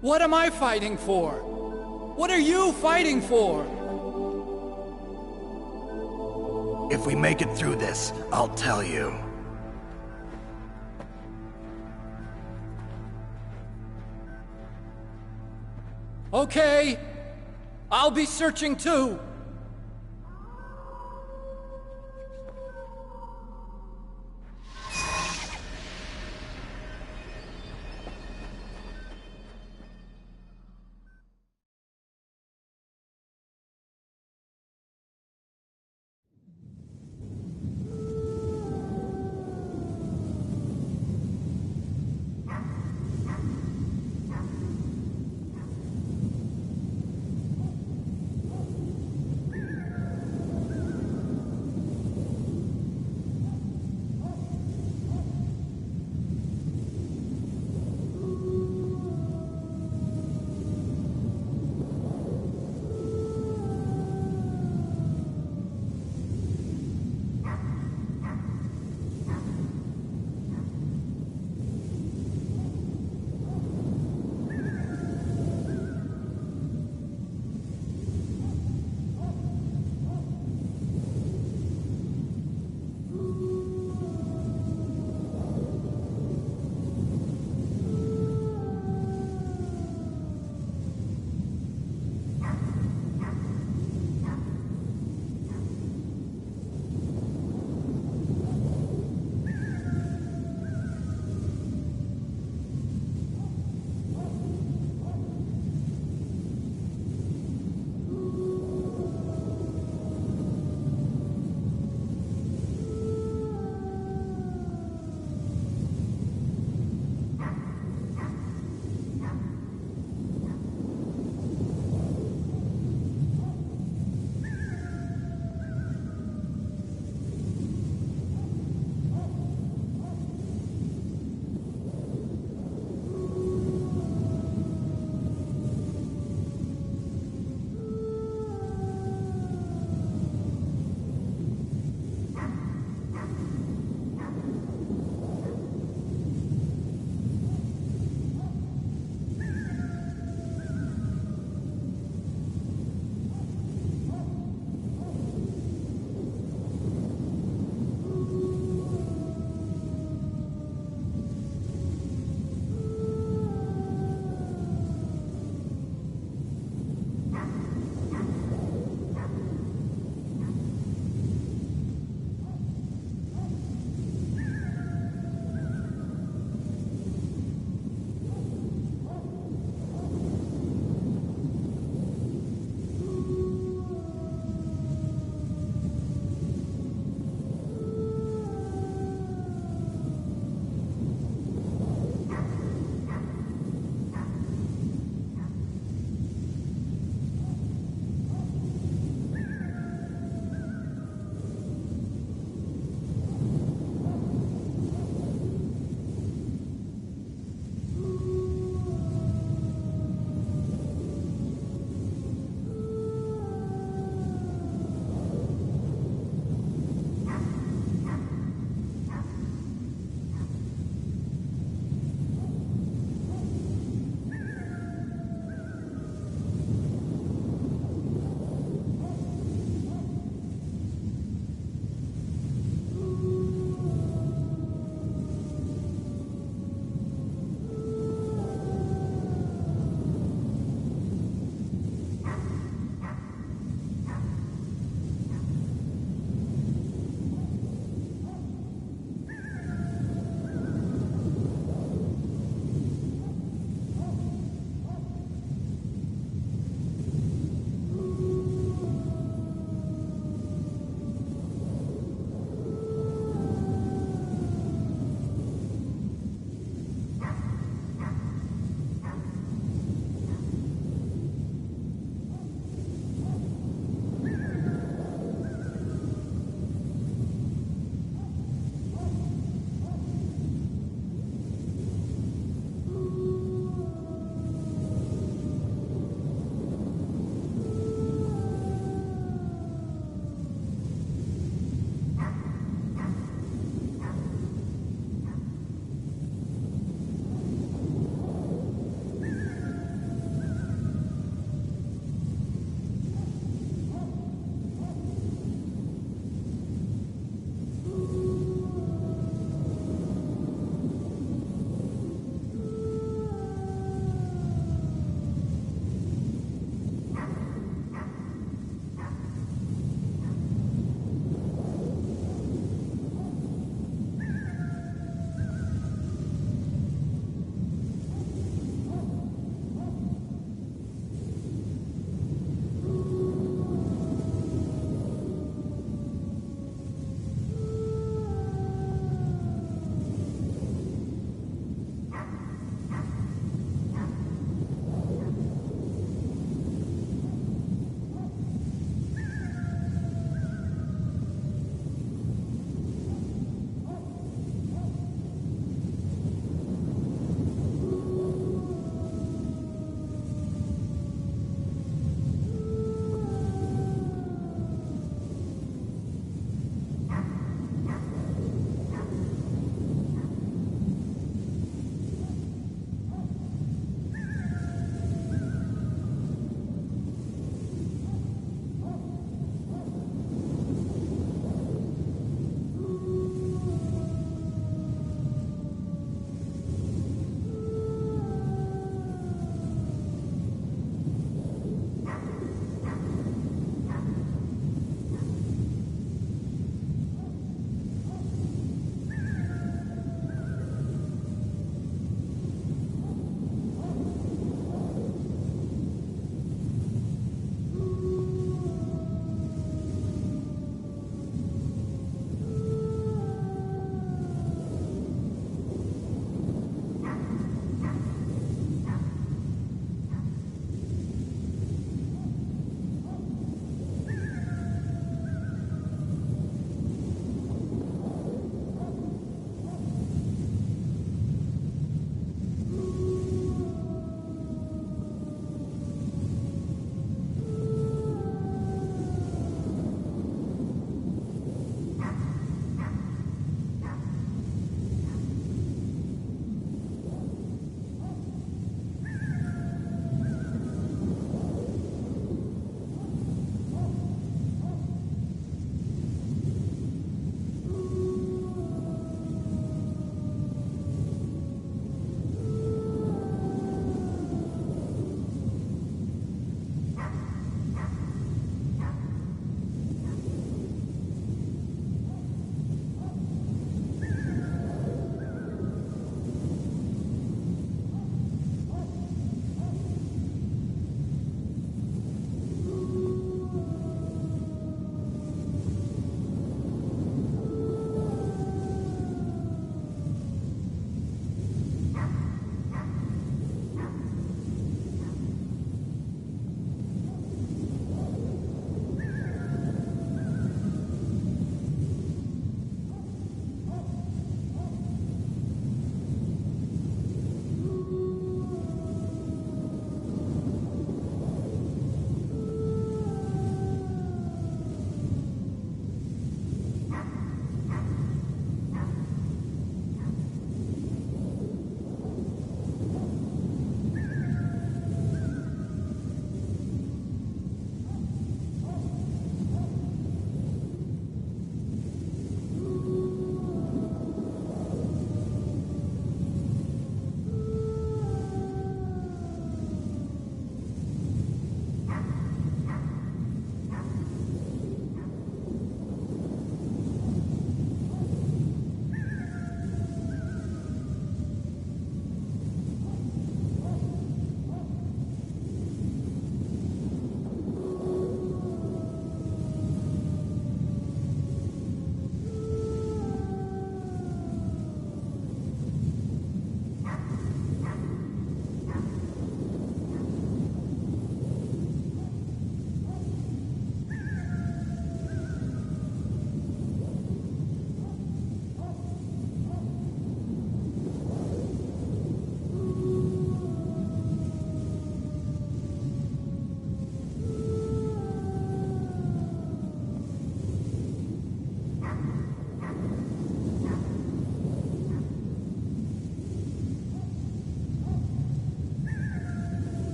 What am I fighting for? What are you fighting for? If we make it through this, I'll tell you. Okay. I'll be searching too.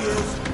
is.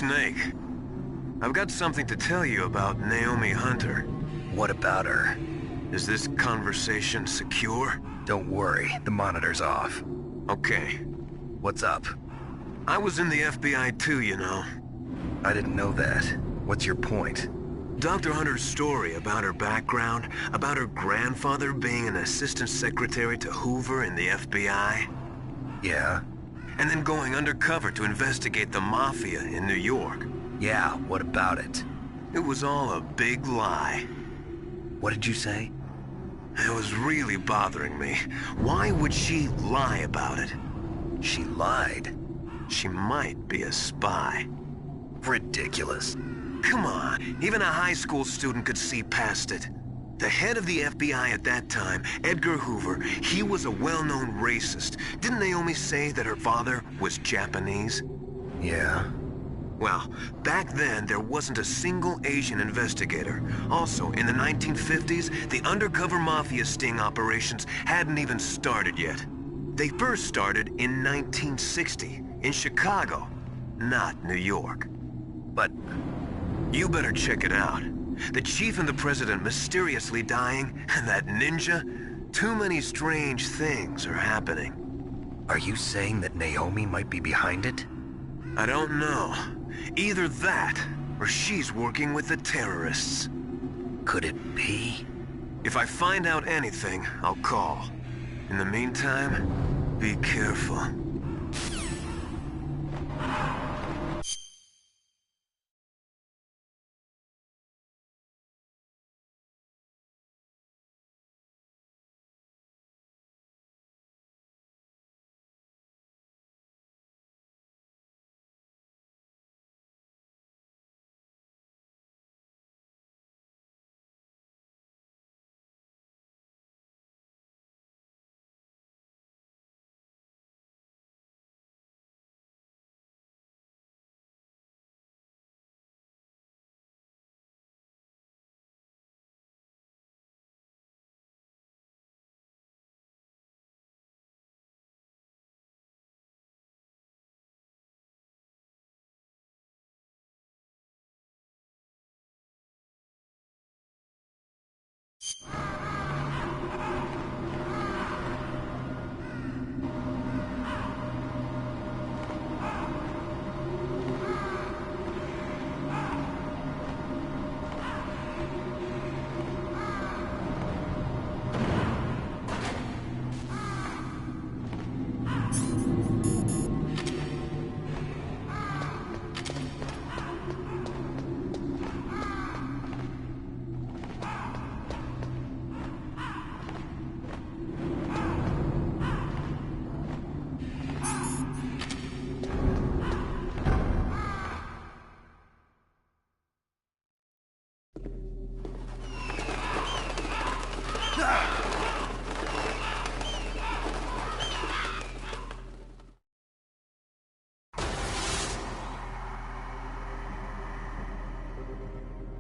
Snake, I've got something to tell you about Naomi Hunter. What about her? Is this conversation secure? Don't worry, the monitor's off. Okay. What's up? I was in the FBI too, you know. I didn't know that. What's your point? Dr. Hunter's story about her background, about her grandfather being an assistant secretary to Hoover in the FBI. Yeah? And then going undercover to investigate the Mafia in New York. Yeah, what about it? It was all a big lie. What did you say? It was really bothering me. Why would she lie about it? She lied. She might be a spy. Ridiculous. Come on, even a high school student could see past it. The head of the FBI at that time, Edgar Hoover, he was a well-known racist. Didn't Naomi say that her father was Japanese? Yeah. Well, back then, there wasn't a single Asian investigator. Also, in the 1950s, the undercover mafia sting operations hadn't even started yet. They first started in 1960, in Chicago, not New York. But you better check it out. The chief and the president mysteriously dying, and that ninja, too many strange things are happening. Are you saying that Naomi might be behind it? I don't know. Either that, or she's working with the terrorists. Could it be? If I find out anything, I'll call. In the meantime, be careful.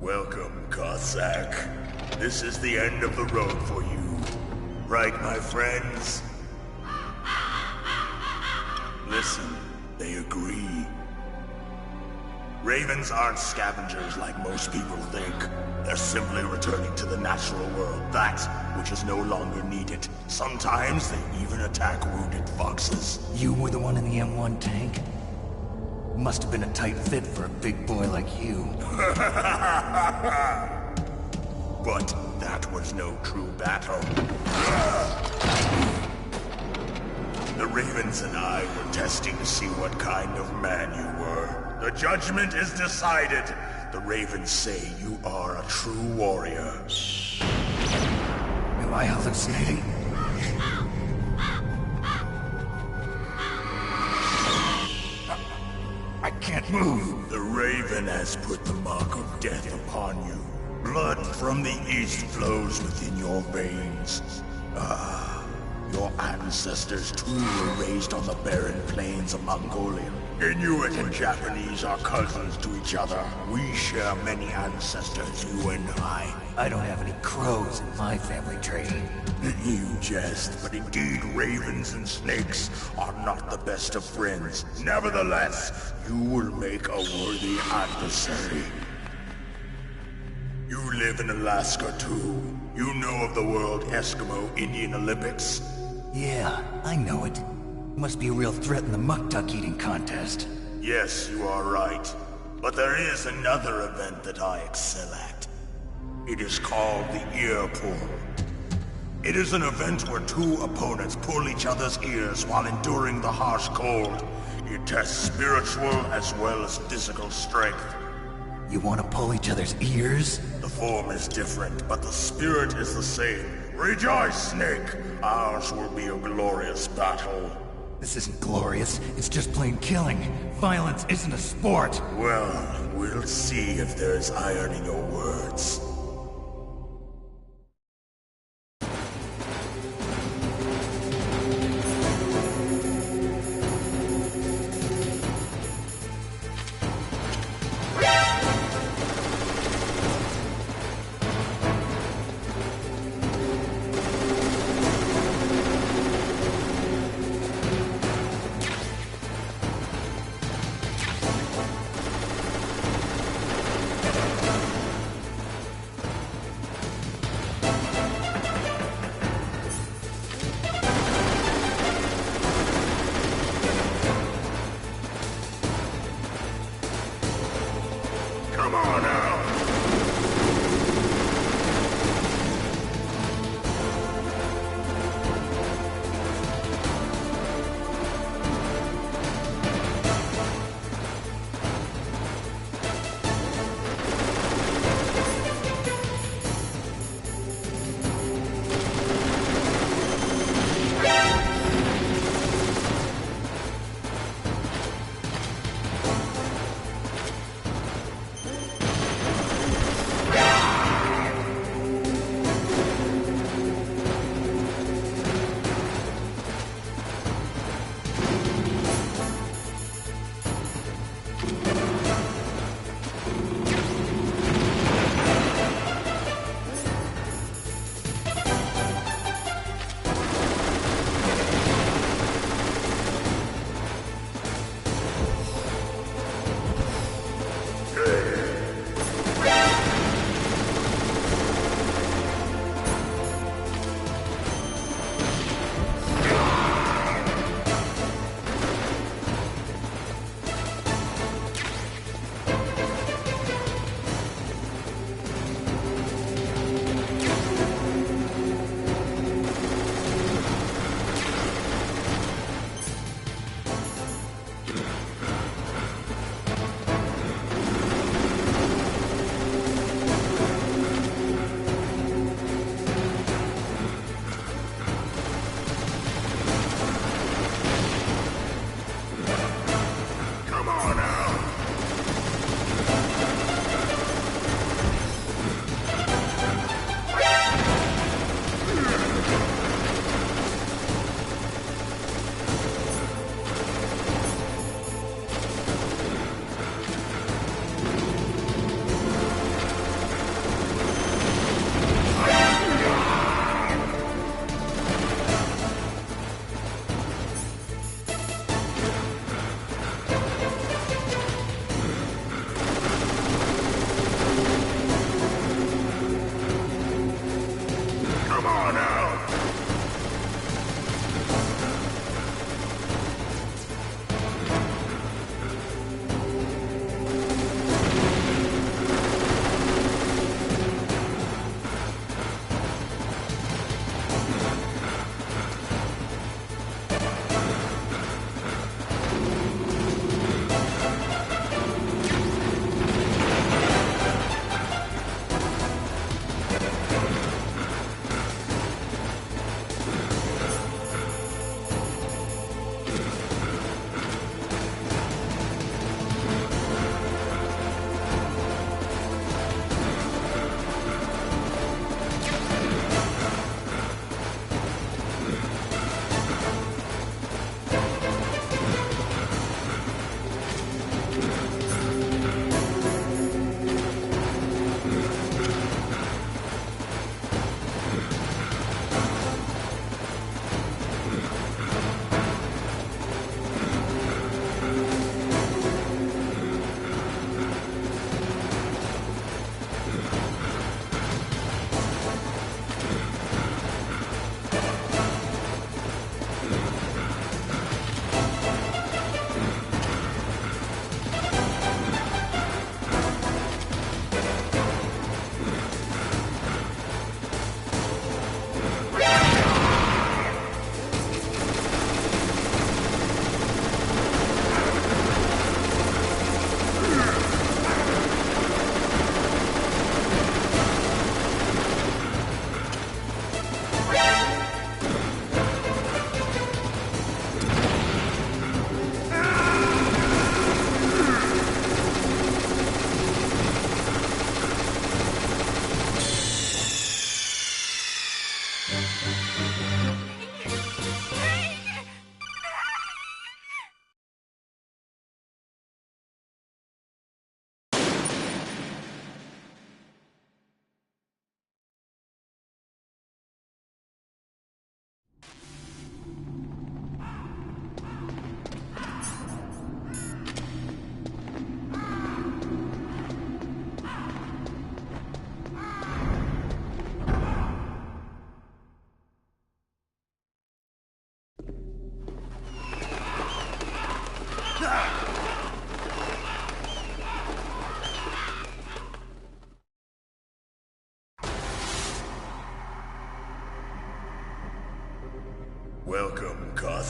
Welcome, Cossack. This is the end of the road for you. Right, my friends? Listen, they agree. Ravens aren't scavengers like most people think. They're simply returning to the natural world, that which is no longer needed. Sometimes they even attack wounded foxes. You were the one in the M1 tank? Must have been a tight fit for a big boy like you. But that was no true battle. The Ravens and I were testing to see what kind of man you were. The judgment is decided. The Ravens say you are a true warrior. Am I hallucinating? I can't move. The Raven has put the mark of death upon you. Blood from the east flows within your veins. Ah, your ancestors too were raised on the barren plains of Mongolia. Inuit and Japanese are cousins to each other. We share many ancestors, you and I. I don't have any crows in my family tree. You jest, but indeed ravens and snakes are not the best of friends. Nevertheless, you will make a worthy adversary. You live in Alaska too. You know of the World Eskimo Indian Olympics? Yeah, I know it. Must be a real threat in the muck duck eating contest. Yes, you are right. But there is another event that I excel at. It is called the ear pull. It is an event where two opponents pull each other's ears while enduring the harsh cold. It tests spiritual as well as physical strength. You want to pull each other's ears? The form is different, but the spirit is the same. Rejoice, Snake! Ours will be a glorious battle. This isn't glorious, it's just plain killing. violence isn't a sport. Well, we'll see if there's iron in your words. Come on now!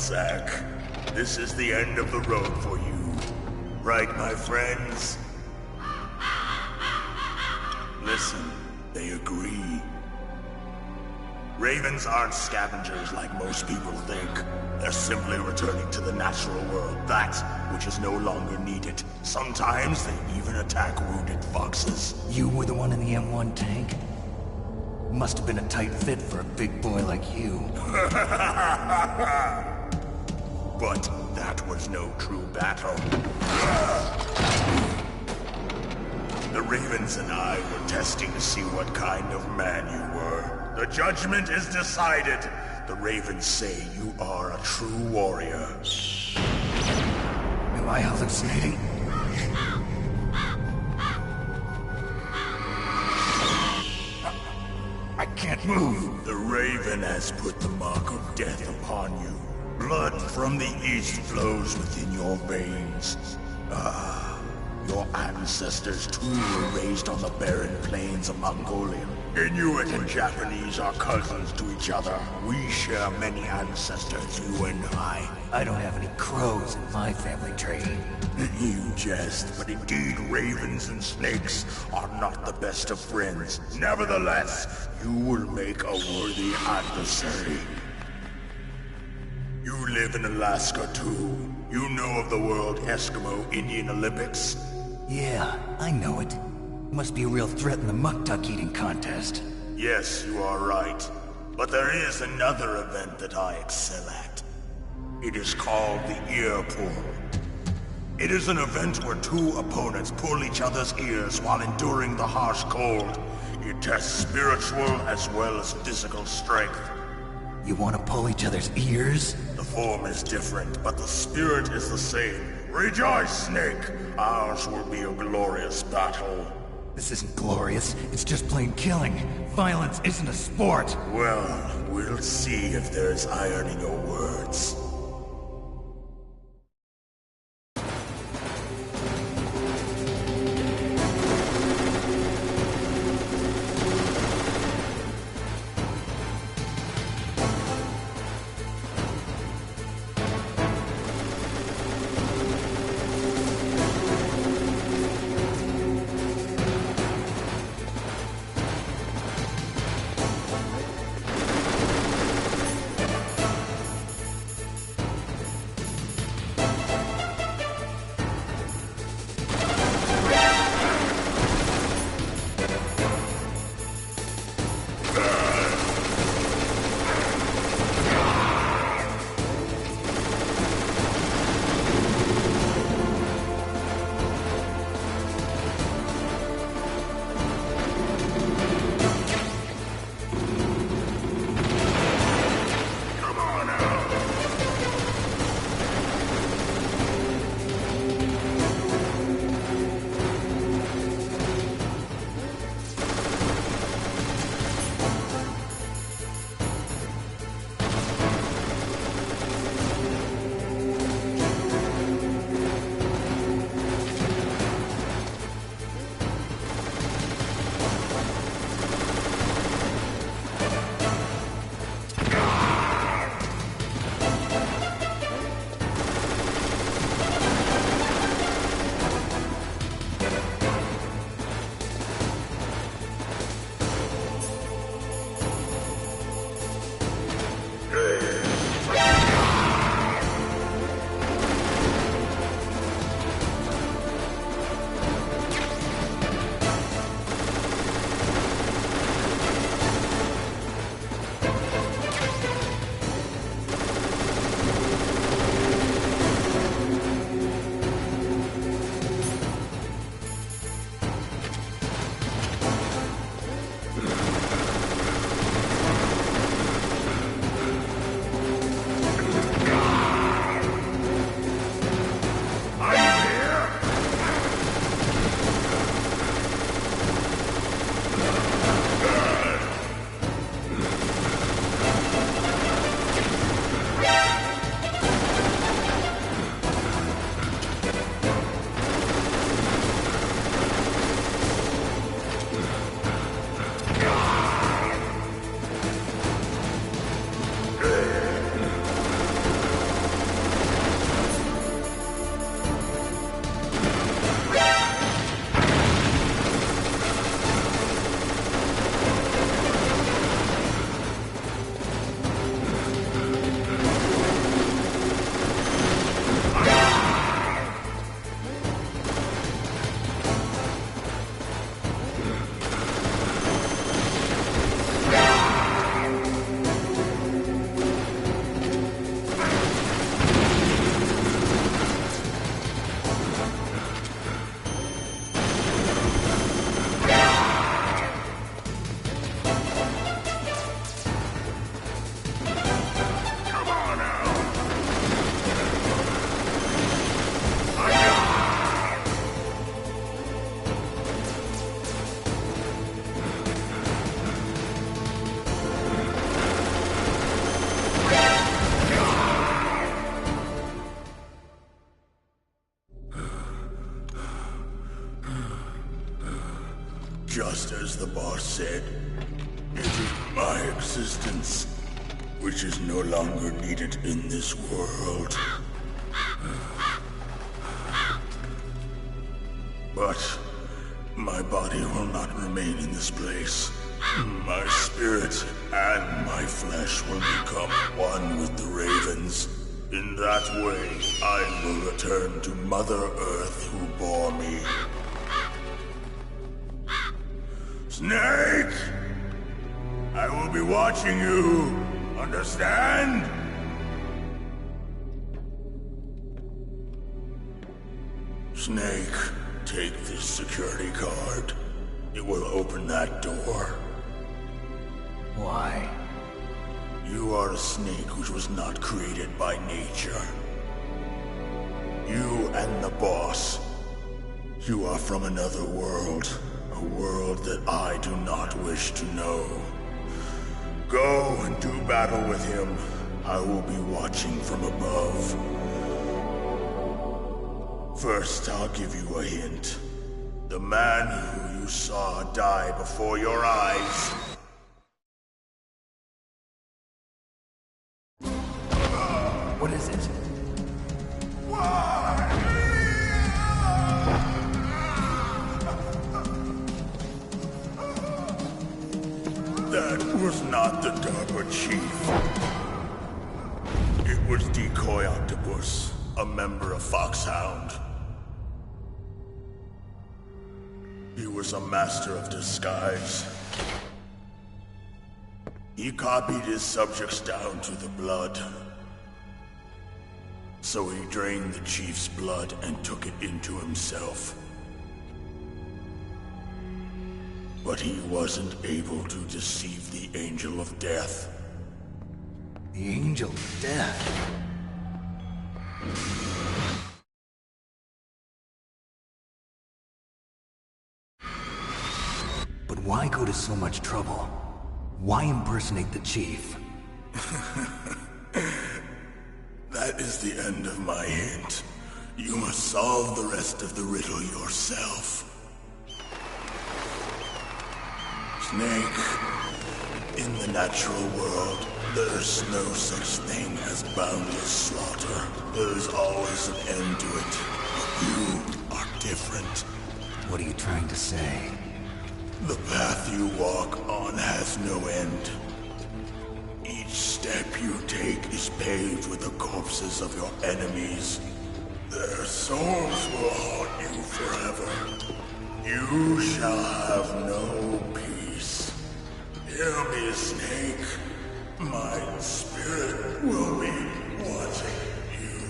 Zack. This is the end of the road for you. Right, my friends? Listen, they agree. Ravens aren't scavengers like most people think. They're simply returning to the natural world, that which is no longer needed. Sometimes they even attack wounded foxes. You were the one in the M1 tank? Must have been a tight fit for a big boy like you. But that was no true battle. The Ravens and I were testing to see what kind of man you were. The judgment is decided. The Ravens say you are a true warrior. Am I hallucinating? I can't move. The Raven has put the mark of death upon you. Blood from the east flows within your veins. Your ancestors too were raised on the barren plains of Mongolia. Inuit and Japanese are cousins to each other. We share many ancestors, you and I. I don't have any crows in my family tree. You jest, but indeed ravens and snakes are not the best of friends. Nevertheless, you will make a worthy adversary. You live in Alaska too. You know of the World Eskimo Indian Olympics? Yeah, I know it. Must be a real threat in the muck-duck eating contest. Yes, you are right. But there is another event that I excel at. It is called the ear pull. It is an event where two opponents pull each other's ears while enduring the harsh cold. It tests spiritual as well as physical strength. You want to pull each other's ears? The form is different, but the spirit is the same. Rejoice, Snake! Ours will be a glorious battle. This isn't glorious, it's just plain killing. Violence isn't a sport. Well, we'll see if there's iron in your words. Just as the boss said, it is my existence which is no longer needed in this world. But my body will not remain in this place. My spirit and my flesh will become one with the ravens. In that way, I will return to Mother Earth who bore me. Snake! I will be watching you. Understand? Snake, take this security card. It will open that door. Why? You are a snake which was not created by nature. You and the boss. You are from another world. A world that I do not wish to know. Go and do battle with him. I will be watching from above. First, I'll give you a hint. The man who you saw die before your eyes. What is it? That was not the DARPA chief. It was Decoy Octopus, a member of Foxhound. He was a master of disguise. He copied his subjects down to the blood. So he drained the chief's blood and took it into himself. But he wasn't able to deceive the Angel of Death. The Angel of Death? But why go to so much trouble? Why impersonate the chief? That is the end of my hint. You must solve the rest of the riddle yourself. Snake, in the natural world, there's no such thing as boundless slaughter. There's always an end to it. But you are different. What are you trying to say? The path you walk on has no end. Each step you take is paved with the corpses of your enemies. Their souls will haunt you forever. You shall have no peace. Hear me, Snake. My spirit will be watching you.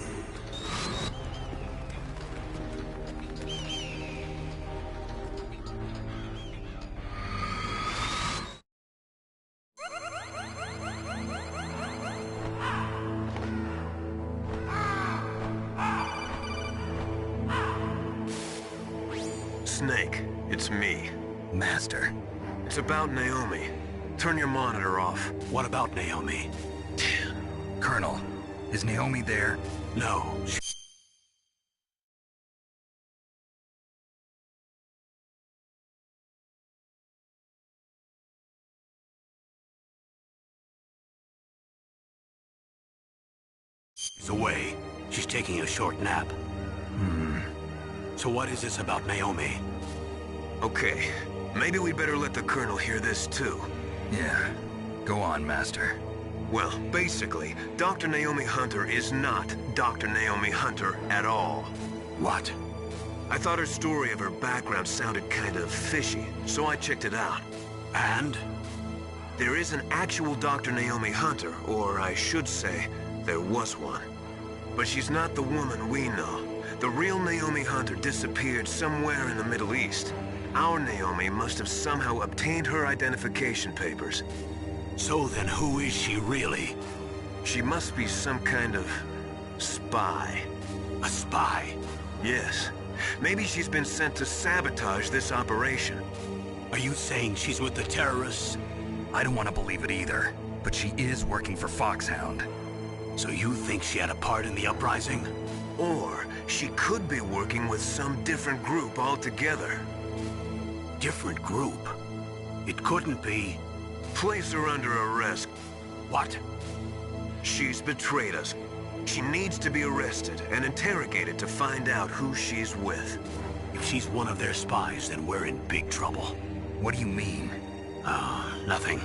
Snake, it's me. Master. It's about Naomi. Turn your monitor off. What about Naomi? Colonel, is Naomi there? No. She's away. She's taking a short nap. So what is this about Naomi? Okay, maybe we'd better let the Colonel hear this too. Yeah. Go on, Master. Well, basically, Dr. Naomi Hunter is not Dr. Naomi Hunter at all. What? I thought her story of her background sounded kind of fishy, so I checked it out. And? There is an actual Dr. Naomi Hunter, or I should say, there was one. But she's not the woman we know. The real Naomi Hunter disappeared somewhere in the Middle East. Our Naomi must have somehow obtained her identification papers. So then who is she really? She must be some kind of spy. A spy? Yes. Maybe she's been sent to sabotage this operation. Are you saying she's with the terrorists? I don't want to believe it either, but she is working for Foxhound. So you think she had a part in the uprising? Or she could be working with some different group altogether. different group. It couldn't be... Place her under arrest. What? She's betrayed us. She needs to be arrested and interrogated to find out who she's with. If she's one of their spies, then we're in big trouble. What do you mean? Nothing.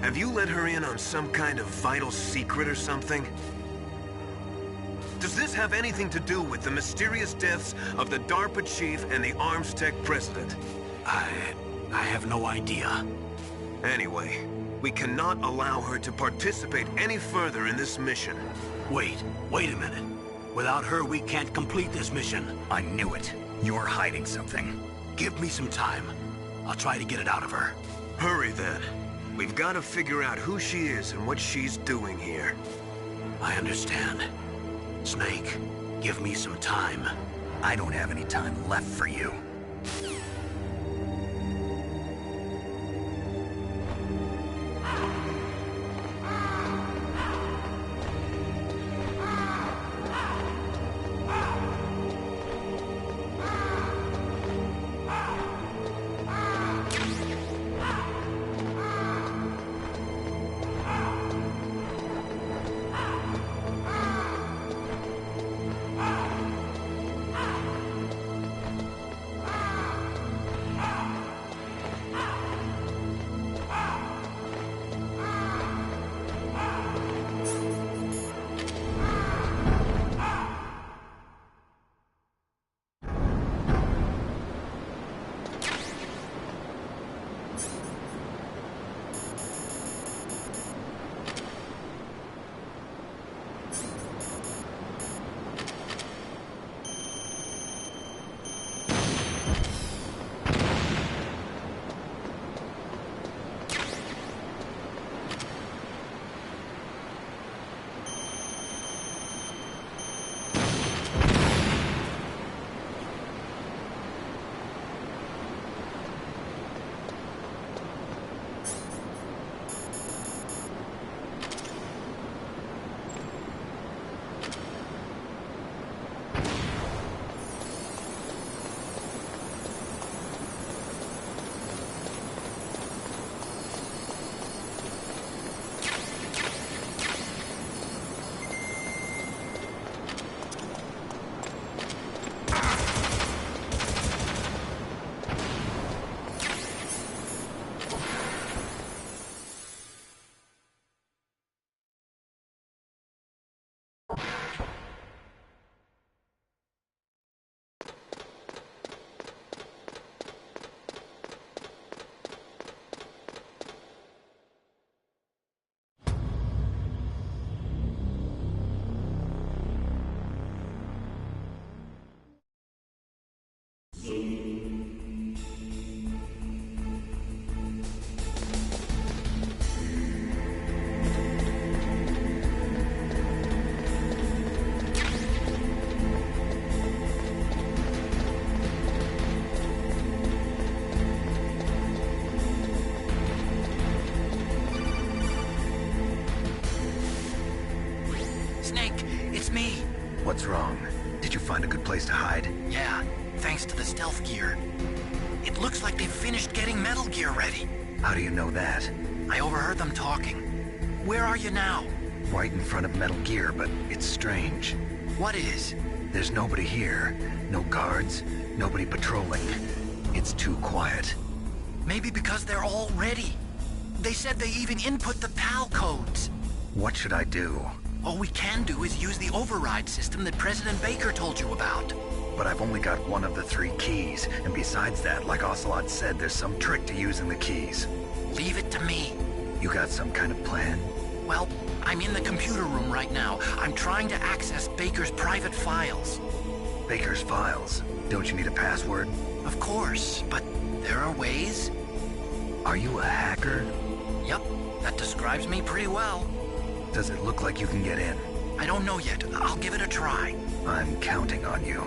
Have you let her in on some kind of vital secret or something? Does this have anything to do with the mysterious deaths of the DARPA chief and the ArmsTech president? I have no idea. Anyway, we cannot allow her to participate any further in this mission. Wait a minute. Without her, we can't complete this mission. I knew it. You're hiding something. Give me some time. I'll try to get it out of her. Hurry then. We've got to figure out who she is and what she's doing here. I understand. Snake, give me some time. I don't have any time left for you. What's wrong? Did you find a good place to hide? Yeah, thanks to the stealth gear. It looks like they've finished getting Metal Gear ready. How do you know that? I overheard them talking. Where are you now? Right in front of Metal Gear, but it's strange. What is? There's nobody here. No guards, nobody patrolling. It's too quiet. Maybe because they're all ready. They said they even input the PAL codes. What should I do? All we can do is use the override system that President Baker told you about. But I've only got one of the 3 keys, and besides that, like Ocelot said, there's some trick to using the keys. Leave it to me. You got some kind of plan? Well, I'm in the computer room right now. I'm trying to access Baker's private files. Baker's files? Don't you need a password? Of course, but there are ways. Are you a hacker? Yep, that describes me pretty well. Does it look like you can get in? I don't know yet. I'll give it a try. I'm counting on you.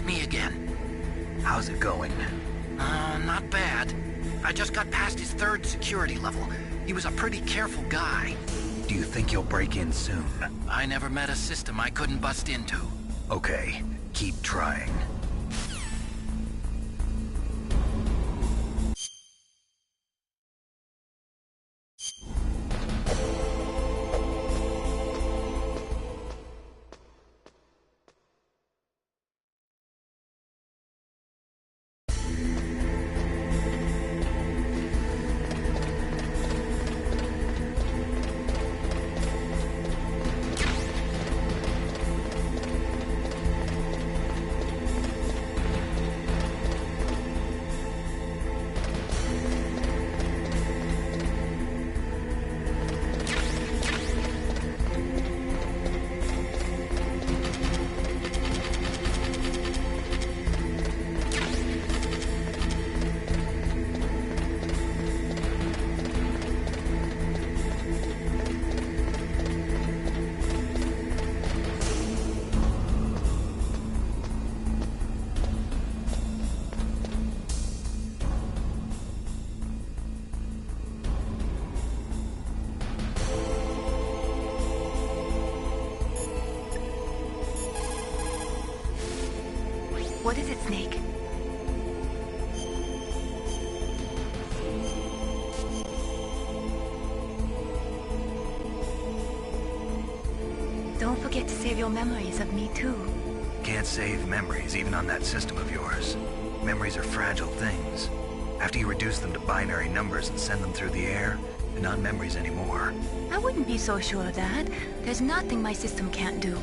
me again. How's it going? Not bad. I just got past his 3rd security level. He was a pretty careful guy. Do you think you'll break in soon? I never met a system I couldn't bust into. Okay, keep trying. What is it, Snake? Don't forget to save your memories of me, too. Can't save memories, even on that system of yours. Memories are fragile things. After you reduce them to binary numbers and send them through the air, they're not memories anymore. I wouldn't be so sure of that. There's nothing my system can't do.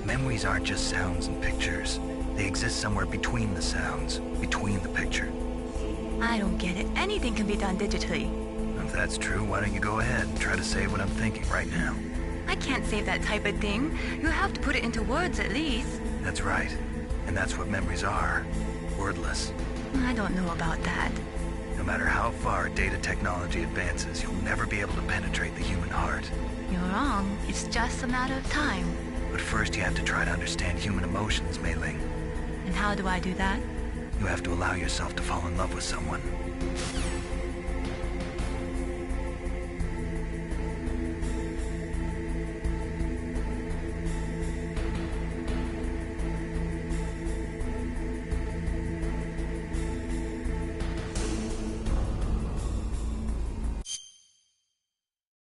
Memories aren't just sounds and pictures. They exist somewhere between the sounds, between the picture. I don't get it. Anything can be done digitally. If that's true, why don't you go ahead and try to say what I'm thinking right now? I can't save that type of thing. You have to put it into words at least. That's right. And that's what memories are. Wordless. I don't know about that. No matter how far data technology advances, you'll never be able to penetrate the human heart. You're wrong. It's just a matter of time. But first you have to try to understand human emotions, Mei Ling. And how do I do that? You have to allow yourself to fall in love with someone.